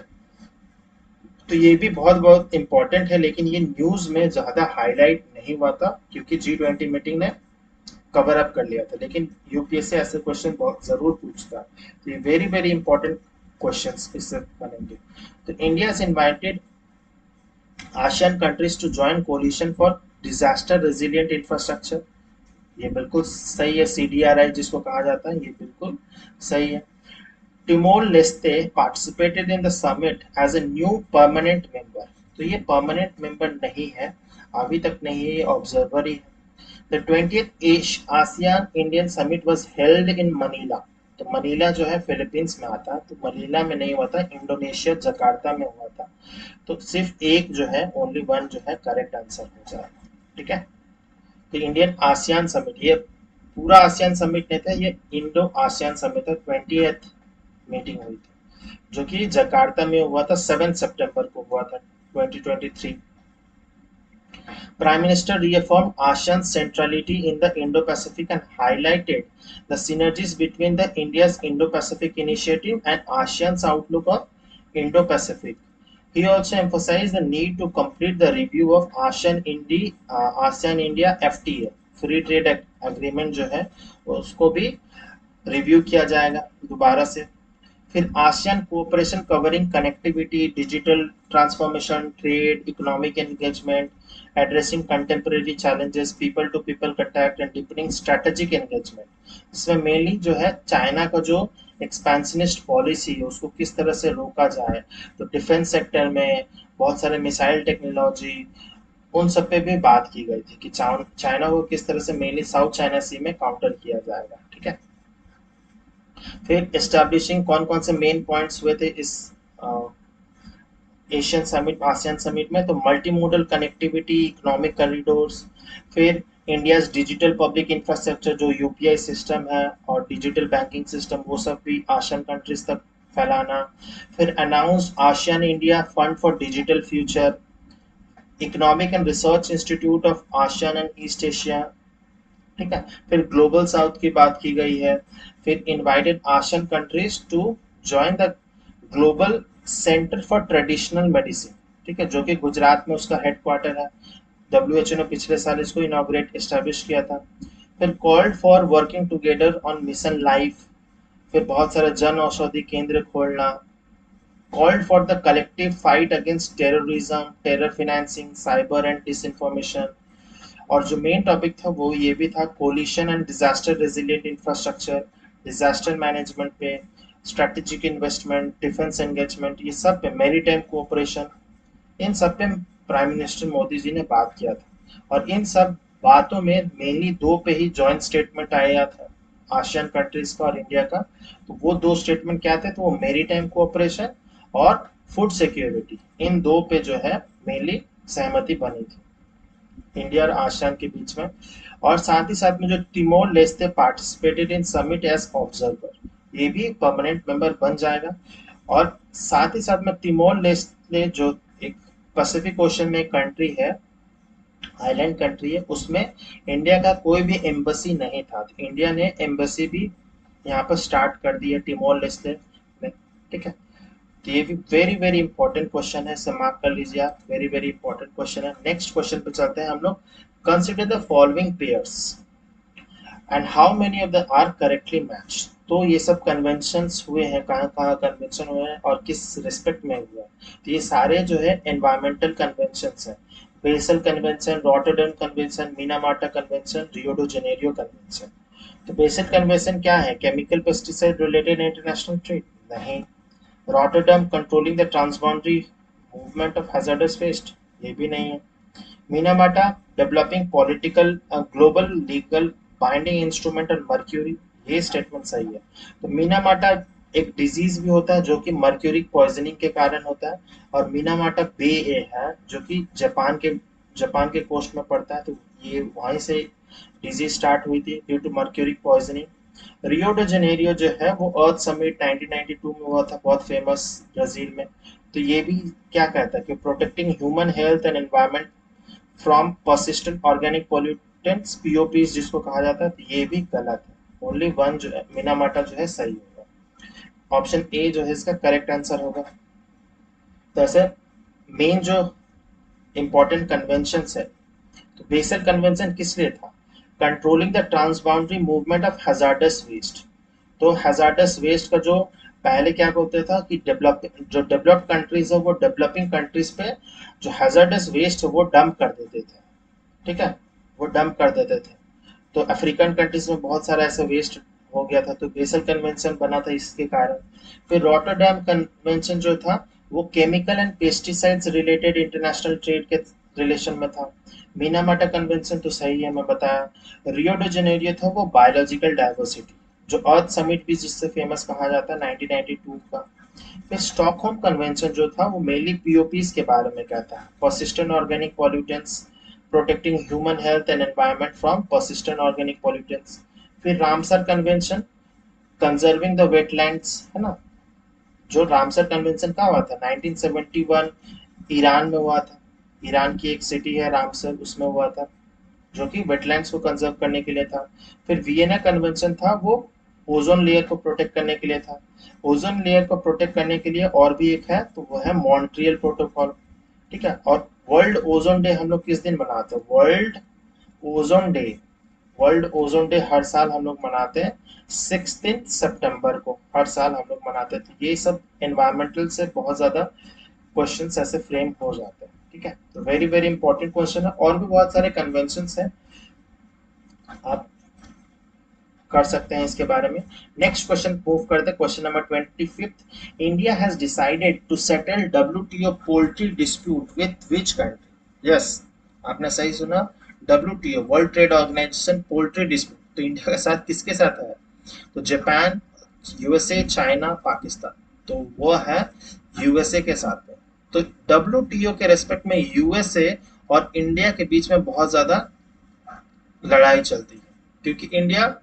तो ये भी बहुत बहुत इंपॉर्टेंट है, लेकिन ये न्यूज में ज्यादा हाईलाइट नहीं हुआ था क्योंकि G20 मीटिंग ने कवर अप कर लिया था, लेकिन यूपीएससी ऐसे क्वेश्चन बहुत जरूर पूछता है, तो ये वेरी वेरी इंपॉर्टेंट क्वेश्चंस इससे बनेंगे। तो India is invited ASEAN countries to join coalition for disaster resilient infrastructure, ये बिल्कुल सही है। CDRI जिसको कहा जाता है, ये बिल्कुल सही है। Timor Leste participated in the summit as a new permanent member, तो ये परमानेंट मेंबर नहीं है, अभी तक नहीं है, ये ऑब्जर्वर ही है। The 20th ASEAN Indian Summit was held in Manila. तो मनीला जो है फिलीपींस में आता है, तो मनीला में नहीं हुआ था, इंडोनेशिया जकार्ता में हुआ था। तो सिर्फ एक जो है, ओनली वन जो है करेक्ट आंसर हो जाएगा, ठीक है। तो इंडियन आसियान समिट, ये पूरा आसियान समिट नहीं था, ये इंडो आसियान समिट था। 20th मीटिंग हुई थी जो कि जकार्ता में हुआ था, 7 सितंबर को हुआ था 2023। Prime Minister reaffirmed ASEAN's centrality in the Indo-Pacific and highlighted the synergies between the India's Indo-Pacific initiative and ASEAN's outlook on Indo-Pacific. He also emphasized the need to complete the review of ASEAN-India FTA, free trade agreement जो है उसको भी review किया जाएगा दोबारा से। फिर ASEAN cooperation covering connectivity, digital transformation, trade, economic engagement, addressing contemporary challenges, people to people contact and deepening strategic engagement. इसमें मेनली जो है चाइना का जो एक्सपेंशनिस्ट पॉलिसी है उसको किस तरह से रोका जाए, तो डिफेंस सेक्टर में बहुत सारे मिसाइल टेक्नोलॉजी, उन सब पे भी बात की गई थी कि चाइना को किस तरह से मेनली साउथ चाइना सी में काउंटर किया जाएगा, ठीक है। फिर एस्टैब्लिशिंग कौन कौन से मेन पॉइंट्स हुए थे इस एशियन समिट, आसियान समिट में, तो multi modal connectivity, economic corridors, फिर इंडियाज डिजिटल पब्लिक इंफ्रास्ट्रक्चर जो UPI सिस्टम है और डिजिटल बैंकिंग सिस्टम, वो सब भी आसियान कंट्रीज तक फैलाना। फिर announced ASEAN India fund for digital future, economic and research institute of ASEAN and east Asia, ठीक है। फिर ग्लोबल साउथ की बात की गई है। फिर invited ASEAN countries to join the global centre for traditional medicine, ठीक है, जो कि गुजरात में उसका हेडक्वार्टर है। WHO ने पिछले साल इसको इनॉग्रेट एस्टैब्लिश किया था। फिर called for working together on mission life, फिर बहुत सारे जन औषधि केंद्र खोलना, called for the collective fight against terrorism, terror financing, cyber and disinformation, और जो मेन टॉपिक था वो ये भी था, coalition and disaster resilient infrastructure, disaster management पे, स्ट्रेटेजिक इन्वेस्टमेंट, डिफेंस एंगेजमेंट, ये सब पे, मैरीटाइम कोऑपरेशन, इन सब पे प्राइम मिनिस्टर मोदी जी ने बात किया था। और इन सब बातों में मेनली दो पे ही जॉइंट स्टेटमेंट आया था, आसियान कंट्रीज का और इंडिया का। तो वो दो स्टेटमेंट क्या थे, तो वो मेरीटाइम कोऑपरेशन और फूड सिक्योरिटी, इन दो पे जो है मेनली सहमति बनी थी इंडिया और आसियान के बीच में। और साथ ही साथ में जो Timor Leste participated in summit as observer, ये भी परमानेंट मेंबर बन जाएगा। और साथ ही साथ में तिमोर लेस्ते जो एक पैसिफिक ओशन में कंट्री है, आइलैंड कंट्री है, उसमें इंडिया का कोई भी एम्बेसी नहीं था। तो इंडिया ने एम्बेसी भी यहाँ पर स्टार्ट कर दी है टिमोर लेस्टे में। ठीक है, तो ये भी वेरी वेरी इंपॉर्टेंट क्वेश्चन है, इसे मार्क कर लीजिए आप, वेरी वेरी इंपॉर्टेंट क्वेश्चन है। नेक्स्ट क्वेश्चन पे चलते हैं हम लोग। Consider the following pairs and how many of the are correctly match. तो ये सब कन्वेंशंस हुए हैं, कहाँ कहाँ कन्वेंशन हुए हैं और किस रिस्पेक्ट में हुए हैं। तो ये सारे जो है एनवायरमेंटल कन्वेंशंस हैं। Basel convention, Rotterdam convention, Minamata convention, Rio de Janeiro convention. तो बेसल कन्वेंशन क्या है, chemical pesticide related international trade? नहीं। Rotterdam controlling the transboundary movement of hazardous waste? ये भी नहीं है। Minamata developing political global legal binding instrument on mercury? ये statement सही है। तो मीनामाटा एक डिजीज भी होता है जो कि मर्क्यूरी पॉइजनिंग के कारण होता है। और मीनामाटा बे ए है जो कि जापान के कोस्ट में पड़ता है। तो ये वहीं से डिजीज स्टार्ट हुई थी due to mercury poisoning. Rio de Janeiro जो है वो अर्थ समिट 1992 में हुआ था, बहुत फेमस, ब्राजील में। तो ये भी क्या कहता है कि protecting human health and environment from persistent organic pollutants, POPs जिसको कहा जाता है। तो ये भी गलत है। ओनली वन जो है मीनामाटा जो है सही होगा। ऑप्शन ए जो है इसका करेक्ट आंसर होगा। तो ऐसे मेन जो इंपॉर्टेंट कन्वेंशन है, तो बेसल कन्वेंशन किस लिए था? Controlling the transboundary movement of hazardous waste. तो हैजार्डस वेस्ट का जो पहले क्या बोलते था कि डेवलप्ड कंट्रीज है वो डेवलपिंग कंट्रीज पे जो हैजार्डस वेस्ट है वो डंप कर देते थे। ठीक है, वो डंप कर देते थे। तो अफ्रीकन कंट्रीज में बहुत सारा ऐसा वेस्ट हो गया था, तो बेसल कन्वेंशन बना था इसके कारण। फिर रॉटरडैम कन्वेंशन जो था वो chemical and pesticides related international trade के रिलेशन में था। मीनामाटा कन्वेंशन तो सही है, मैं बताया। रियो डी जेनेरियो था वो बायोलॉजिकल डाइवर्सिटी, जो अर्थ समिट भी जिससे फेमस कहा जाता है 1992 का। फिर स्टॉकहोम कन्वेंशन जो था वो मेनली पीओपीज के बारे में कहता है, persistent organic pollutants, protecting human health and environment from persistent organic pollutants. फिर Ramsar convention, conserving the wetlands, है ना। जो रामसर कन्वेंशन कहाँ हुआ था, 1971 ईरान में हुआ था। ईरान की एक सिटी है रामसर, उसमें हुआ था, जो कि वेटलैंड्स को कंजर्व करने के लिए था। फिर वियना कन्वेंशन था वो ओजोन लेयर को प्रोटेक्ट करने के लिए था। ओजोन लेयर को प्रोटेक्ट करने के लिए और भी एक है, तो वो है मॉन्ट्रियल प्रोटोकॉल। ठीक है, और वर्ल्ड ओजोन डे हम लोग किस दिन मनाते हैं? Ozone day world ozone day हर साल हम लोग मनाते हैं 16 सितंबर को, हर साल हम लोग मनाते हैं। तो ये सब एनवायरमेंटल से बहुत ज्यादा क्वेश्चंस ऐसे फ्रेम हो जाते हैं। ठीक है, तो वेरी वेरी इंपॉर्टेंट क्वेश्चन है। और भी बहुत सारे कन्वेंशंस हैं, आप कर सकते हैं इसके बारे में। नेक्स्ट क्वेश्चन मूव करते हैं, question number 25th। India has decided to settle WTO poultry dispute with which country? Yes, आपने सही सुना, WTO world trade organisation poultry dispute. तो इंडिया के साथ किसके साथ है? तो जापान, यूएसए, चाइना, पाकिस्तान। तो वो है यूएसए के साथ में। तो डब्ल्यूटीओ के रेस्पेक्ट में यूएसए और इंडिया के बीच में बहुत ज्यादा लड़ाई चलती है, क्योंकि इंडिया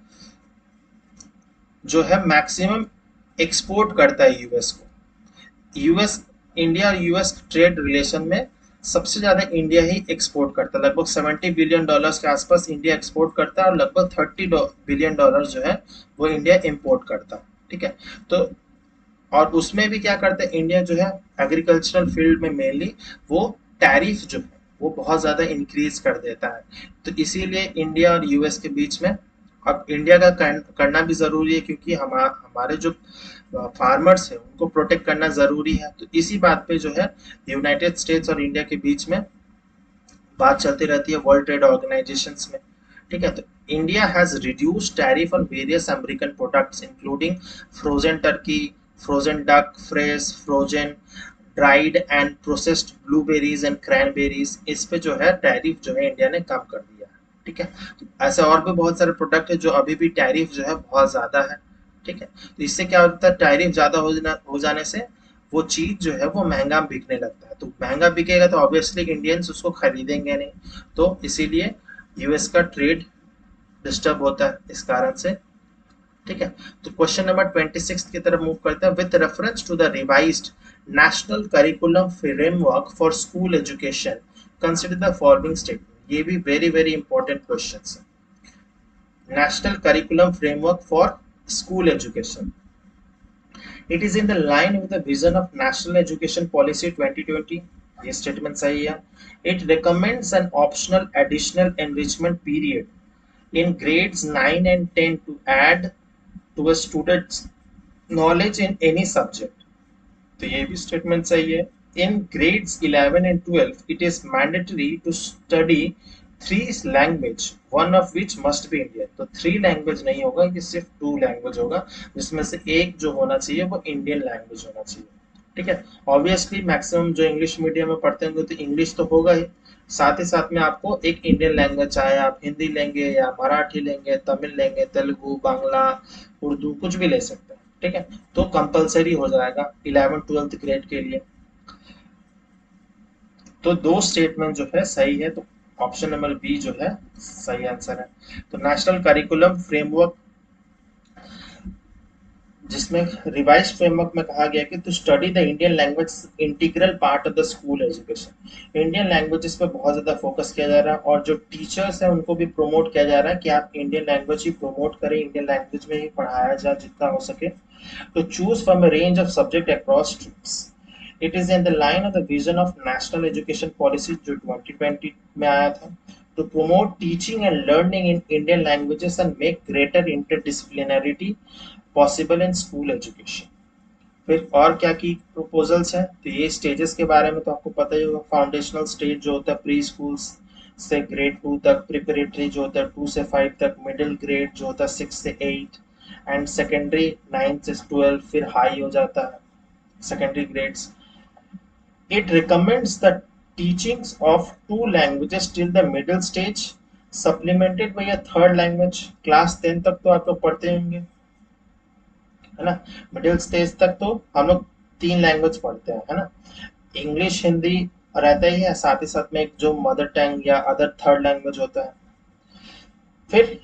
जो है मैक्सिमम एक्सपोर्ट करता है यूएस को। यूएस, इंडिया और यूएस ट्रेड रिलेशन में सबसे ज्यादा इंडिया ही एक्सपोर्ट करता है। लगभग $70 बिलियन के आसपास इंडिया एक्सपोर्ट करता है, और लगभग $30 बिलियन जो है वो इंडिया इंपोर्ट करता है। ठीक है, तो और उसमें भी क्या करता है इंडिया जो है, एग्रीकल्चरल फील्ड में मेनली वो टैरिफ जो है वो बहुत ज्यादा इंक्रीज कर देता है। तो इसीलिए इंडिया और यूएस के बीच में अब इंडिया का करना भी जरूरी है, क्योंकि हमारे जो फार्मर्स है उनको प्रोटेक्ट करना जरूरी है। तो इसी बात पे जो है यूनाइटेड स्टेट्स और इंडिया के बीच में बात चलती रहती है वर्ल्ड ट्रेड ऑर्गेनाइजेशंस में, ठीक है। तो India has reduced tariff on various American products including frozen Turkey, frozen duck, fresh, frozen dried and processed blueberries and cranberries, इस पे जो है टैरिफ जो है इंडिया ने कम कर दिया है, ठीक है। तो ऐसे और भी बहुत सारे प्रोडक्ट है जो अभी भी टैरिफ जो है बहुत ज्यादा है, ठीक है। तो इससे क्या होता है, टैरिफ ज्यादा हो जाने से वो चीज जो है वो महंगा बिकने लगता है, तो महंगा बिकेगा तो ऑब्वियसली इंडियंस उसको खरीदेंगे नहीं, तो इसीलिए यूएस का ट्रेड डिस्टर्ब होता है इस कारण से, ठीक है। तो क्वेश्चन नंबर 26 की तरफ मूव करते हैं। With reference to the revised national curriculum framework for school education consider the following statement, ये भी वेरी वेरी इंपॉर्टेंट क्वेश्चन है। National curriculum framework for school education, it is in the line with the vision of national education policy 2020, ये statement सही है। it recommends an optional additional enrichment period in grades 9 and 10 to add to a student's knowledge in any subject, तो ये भी statement सही है। In grades 11 and 12 it is mandatory to study three language one of which must be Indian, तो three language नहीं होगा, ये सिर्फ टू लैंग्वेज होगा, जिसमें से एक जो होना चाहिए वो इंडियन लैंग्वेज होना चाहिए, ठीक है। ऑब्वियसली मैक्सिमम जो इंग्लिश मीडियम में पढ़ते होंगे तो इंग्लिश तो होगा ही, साथ ही साथ में आपको एक इंडियन लैंग्वेज, चाहे आप हिंदी लेंगे या मराठी लेंगे, तमिल लेंगे, तेलुगु, बांग्ला, उर्दू, कुछ भी ले सकते हैं, ठीक है। तो कंपलसरी हो जाएगा 11th-12th ग्रेड के लिए। तो दो स्टेटमेंट जो है सही है, तो ऑप्शन नंबर बी जो है सही आंसर है। तो नेशनल करिकुलम फ्रेमवर्क, जिसमें रिवाइज फ्रेमवर्क में कहा गया कि to study the Indian language integral part of the school education, Indian languages पे बहुत ज्यादा फोकस किया जा रहा है, और जो टीचर्स है उनको भी प्रोमोट किया जा रहा है कि आप इंडियन लैंग्वेज ही प्रोमोट करें, इंडियन लैंग्वेज में ही पढ़ाया जाए जितना हो सके। तो choose from a range of subject across streams, it is in the line of the vision of national education policy जो 2020 में आया था, to promote teaching and learning in Indian languages and make greater interdisciplinarity possible in school education। फिर और क्या की proposals हैं, तो ये स्टेजेस के बारे में तो आपको पता ही होगा। फाउंडेशनल स्टेज जो होता है प्री स्कूल से ग्रेड 2 तक, प्रिपरेटरी जो होता है 2 से 5 तक, मिडिल ग्रेड जो होता है 6 से 8, एंड सेकेंडरी 9 से 12, फिर हाई हो जाता है secondary grades. It recommends the teachings of two languages till the middle stage supplemented by a third language. Class 10 तक तो आप लोग पढ़ते होंगे, है ना। मिडिल स्टेज तक तो हम लोग तीन लैंग्वेज पढ़ते हैं, है ना। इंग्लिश, हिंदी रहता ही है, साथ ही साथ में एक जो मदर टंग या अदर थर्ड लैंग्वेज होता है। फिर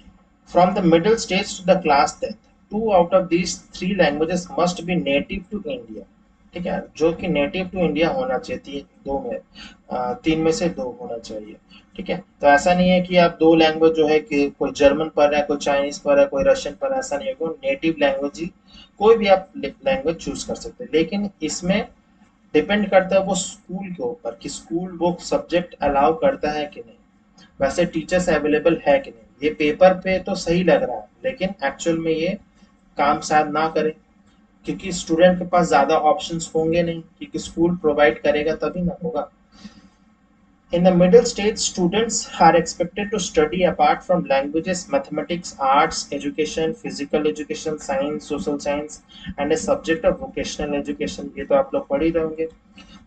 from the middle stage to the class 10 two out of these three languages must be native to India, ठीक है, जो कि नेटिव टू इंडिया होना चाहिए, तीन में से दो होना चाहिए, ठीक है। तो ऐसा नहीं है कि आप दो लैंग्वेज जो है कि कोई जर्मन पढ़ रहा है, कोई चाइनीज पढ़ रहा है, कोई रशियन पढ़ रहा है, ऐसा नहीं होगा। नेटिव लैंग्वेज ही कोई भी आप लैंग्वेज चूज कर सकते हैं, लेकिन इसमें डिपेंड करता है वो स्कूल के ऊपर कि स्कूल वो सब्जेक्ट अलाउ करता है कि नहीं, वैसे टीचर्स अवेलेबल है कि नहीं। ये पेपर पे तो सही लग रहा है, लेकिन एक्चुअल में ये काम शायद ना करे, क्योंकि स्टूडेंट के पास ज्यादा ऑप्शंस होंगे नहीं, क्योंकि स्कूल प्रोवाइड करेगा तभी ना होगा। In the middle stage, students are expected to study apart from languages, mathematics, arts, education, physical education, science, social science, and a subject of vocational education. ये तो आप लोग पढ़ ही रहे होंगे।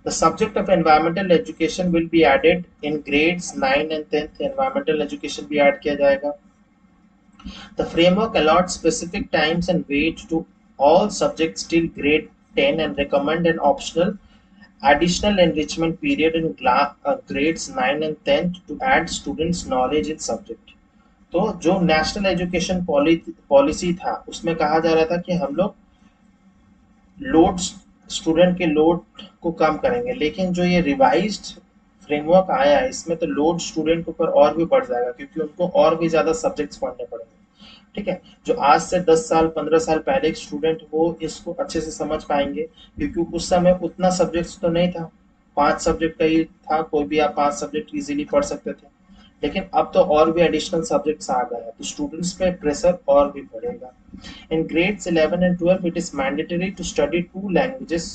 The subject of environmental education will be added in grades 9 and 10th. Environmental education भी add किया जाएगा। The framework allots specific times and weight to all subjects till grade 10 and recommend an optional additional enrichment period in grades 9 and 10 to add students knowledge in subject। तो जो national education policy था उसमें कहा जा रहा था कि हम लोग लोड, स्टूडेंट के लोड को कम करेंगे, लेकिन जो ये रिवाइज्ड फ्रेमवर्क आया है इसमें तो लोड स्टूडेंट के ऊपर और भी बढ़ जाएगा, क्योंकि उनको और भी ज्यादा सब्जेक्ट्स पढ़ने पड़ेंगे, ठीक है। जो आज से 10 साल 15 साल पहले एक स्टूडेंट वो इसको अच्छे से समझ पाएंगे, क्योंकि उस समय उतना सब्जेक्ट्स तो नहीं था, 5 सब्जेक्ट का ही था, कोई भी आप 5 सब्जेक्ट इजीली पढ़ सकते थे, लेकिन अब तो और भी एडिशनल सब्जेक्ट्स आ गए हैं, तो स्टूडेंट्स पे प्रेशर और भी बढ़ेगा। In grades 11 and 12 it is mandatory to study two languages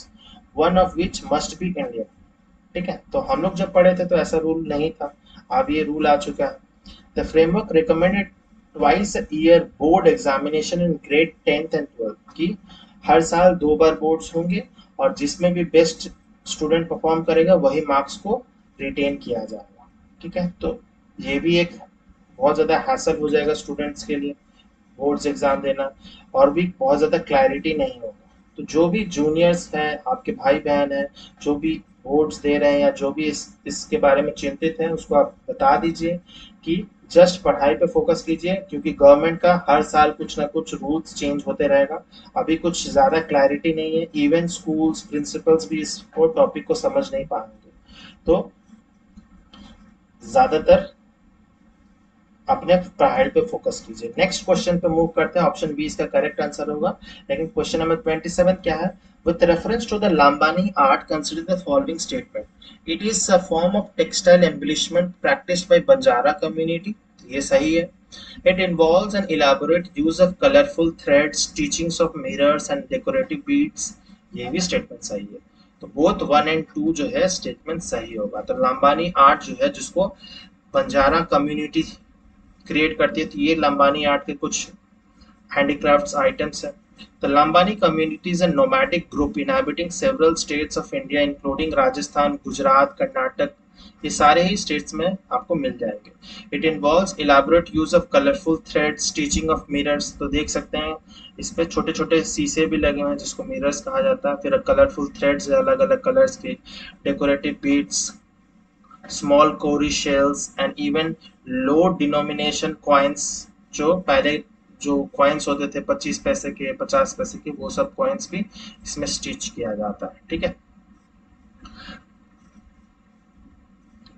one of which must be Indian, ठीक है। तो हम लोग जब पढ़े थे तो ऐसा रूल नहीं था, अब ये रूल आ चुका है। The framework recommended twice a year board examination in grade 10th and 12th की हर साल 2 बार बोर्ड्स होंगे और जिसमें भी बेस्ट स्टूडेंट परफॉर्म करेगा वही मार्क्स को रिटेन किया जाएगा। ठीक है, तो ये भी एक बहुत ज़्यादा हैसल हो जाएगा स्टूडेंट्स के लिए बोर्ड्स एग्जाम देना, और भी बहुत ज़्यादा क्लैरिटी नहीं होगा। तो जो भी जूनियर्स हैं, आपके भाई बहन हैं, जो भी बोर्ड्स दे रहे हैं या जो भी इसके बारे में चिंतित हैं, उसको आप बता दीजिए कि जस्ट पढ़ाई पे फोकस कीजिए, क्योंकि गवर्नमेंट का हर साल कुछ ना कुछ रूल्स चेंज होते रहेगा। अभी कुछ ज़्यादा क्लैरिटी नहीं है, इवन स्कूल्स प्रिंसिपल्स भी इस टॉपिक को समझ नहीं पाएंगे। तो ज़्यादातर अपने पढ़ाई पे फोकस कीजिए। नेक्स्ट क्वेश्चन पे मूव करते हैं। ऑप्शन बी इसका करेक्ट आंसर होगा। लेकिन क्वेश्चन नंबर 27 क्या है? With reference to the Lambani art consider the following statement. It is a form of textile embellishment practised by Banjara community. ये सही है। It involves an elaborate use of colourful threads, teachings of mirrors and decorative beads. ये भी statement सही है। तो both 1 and 2 जो है स्टेटमेंट सही होगा। तो लाम्बानी आर्ट जो है, जिसको बंजारा कम्युनिटी क्रिएट करती है, तो ये लंबानी आर्ट के कुछ हैंडीक्राफ्ट्स आइटम्स हैं। The Lambani community is a nomadic group inhabiting several states of India, including Rajasthan, Gujarat, Karnataka. ये सारे ही स्टेट्स में आपको मिल जाएंगे। It involves elaborate use of colorful threads, stitching of mirrors। तो देख सकते हैं इस पे छोटे छोटे शीशे भी लगे हुए हैं जिसको मिरर्स कहा जाता है। फिर कलरफुल थ्रेड्स अलग अलग कलर्स के, decorative beads, small cowrie shells and even low denomination coins. जो पहले जो कॉइन्स होते थे 25 पैसे के, 50 पैसे के, वो सब कॉइन्स भी इसमें स्टिच किया जाता है। ठीक है,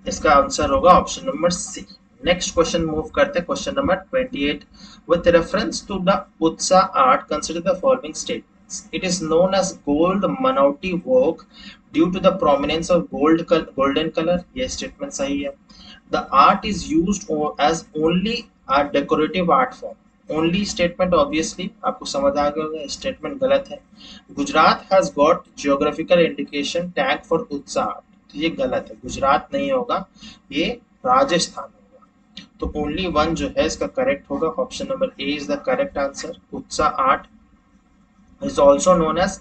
इसका आंसर होगा option number C. Next question move करते हैं। Question number 28। With reference to the उत्साह art consider the following statements. It is known as gold Manoti work due to the prominence of golden colour. ये statement सही है। The art is used as only a decorative art form. Only statement obviously आपको समझ आ गया होगा, statement गलत है। Gujarat has got geographical indication tag for उत्साह, तो ये गलत है, गुजरात नहीं होगा, ये राजस्थान होगा। तो ओनली 1 जो है इसका करेक्ट होगा। Option number A is the correct answer. उत्साह art is also known as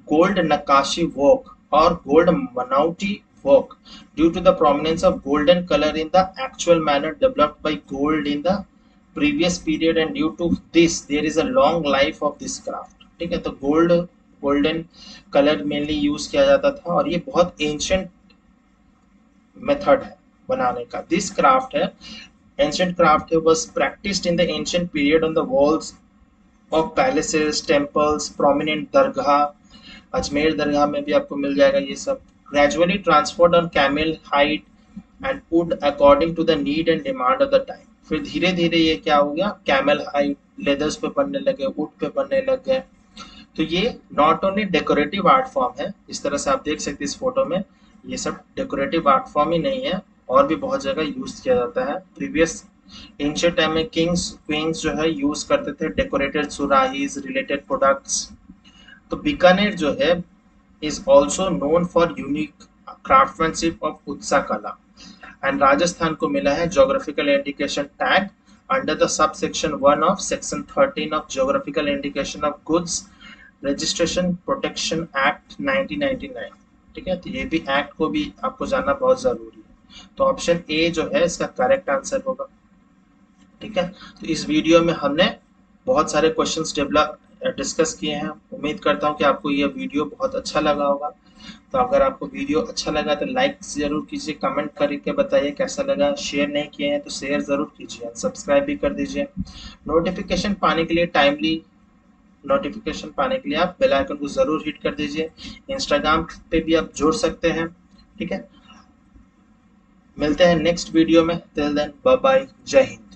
gold nakashi work or gold manauti work due to the prominence of golden color in the actual manner developed by gold in the previous period, and due to this there is a long life of this craft। ठीक है, तो golden colour mainly use किया जाता था और ये बहुत ancient method है बनाने का। दिस क्राफ्ट है एंशियंट क्राफ्ट है, was practiced in the ancient period on the walls of palaces, temples, prominent दरगाह, अजमेर दरगाह में भी आपको मिल जाएगा ये सब। Gradually transferred on camel hide and wood according to the need and demand of the time। फिर धीरे धीरे ये क्या हो गया, कैमल हाइड लेदर्स पे बनने लगे, वुड पे बनने लग गए। तो ये not only decorative art form है, इस तरह से आप देख सकते हैं इस फोटो में, ये सब डेकोरेटिव आर्ट फॉर्म ही नहीं है, और भी बहुत जगह यूज किया जाता है। प्रीवियस एंशिएंट टाइम में किंग्स क्वींस जो है यूज करते थे डेकोरेटेड सुराहीज, रिलेटेड प्रोडक्ट्स। तो बीकानेर जो है is also known for unique craftsmanship of उत्साह कला। एंड राजस्थान को मिला है geographical indication tag under the sub section 1 of section 13 of geographical indication of goods registration protection act 1999। ठीक है, तो ये भी एक्ट को भी आपको जानना बहुत जरूरी है। तो ऑप्शन ए जो है इसका करेक्ट आंसर होगा। ठीक है, तो इस वीडियो में हमने बहुत सारे क्वेश्चंस डिस्कस किए हैं। उम्मीद करता हूं कि आपको ये वीडियो बहुत अच्छा लगा होगा। तो अगर आपको वीडियो अच्छा लगा तो लाइक जरूर कीजिए, कमेंट करके बताइए कैसा लगा। शेयर नहीं किए हैं तो शेयर जरूर कीजिए, सब्सक्राइब भी कर दीजिए। नोटिफिकेशन पाने के लिए टाइमली नोटिफिकेशन पाने के लिए आप बेल आइकन को जरूर हिट कर दीजिए। इंस्टाग्राम पे भी आप जुड़ सकते हैं। ठीक है, मिलते हैं नेक्स्ट वीडियो में। टिल देन बाय बाय, जय हिंद।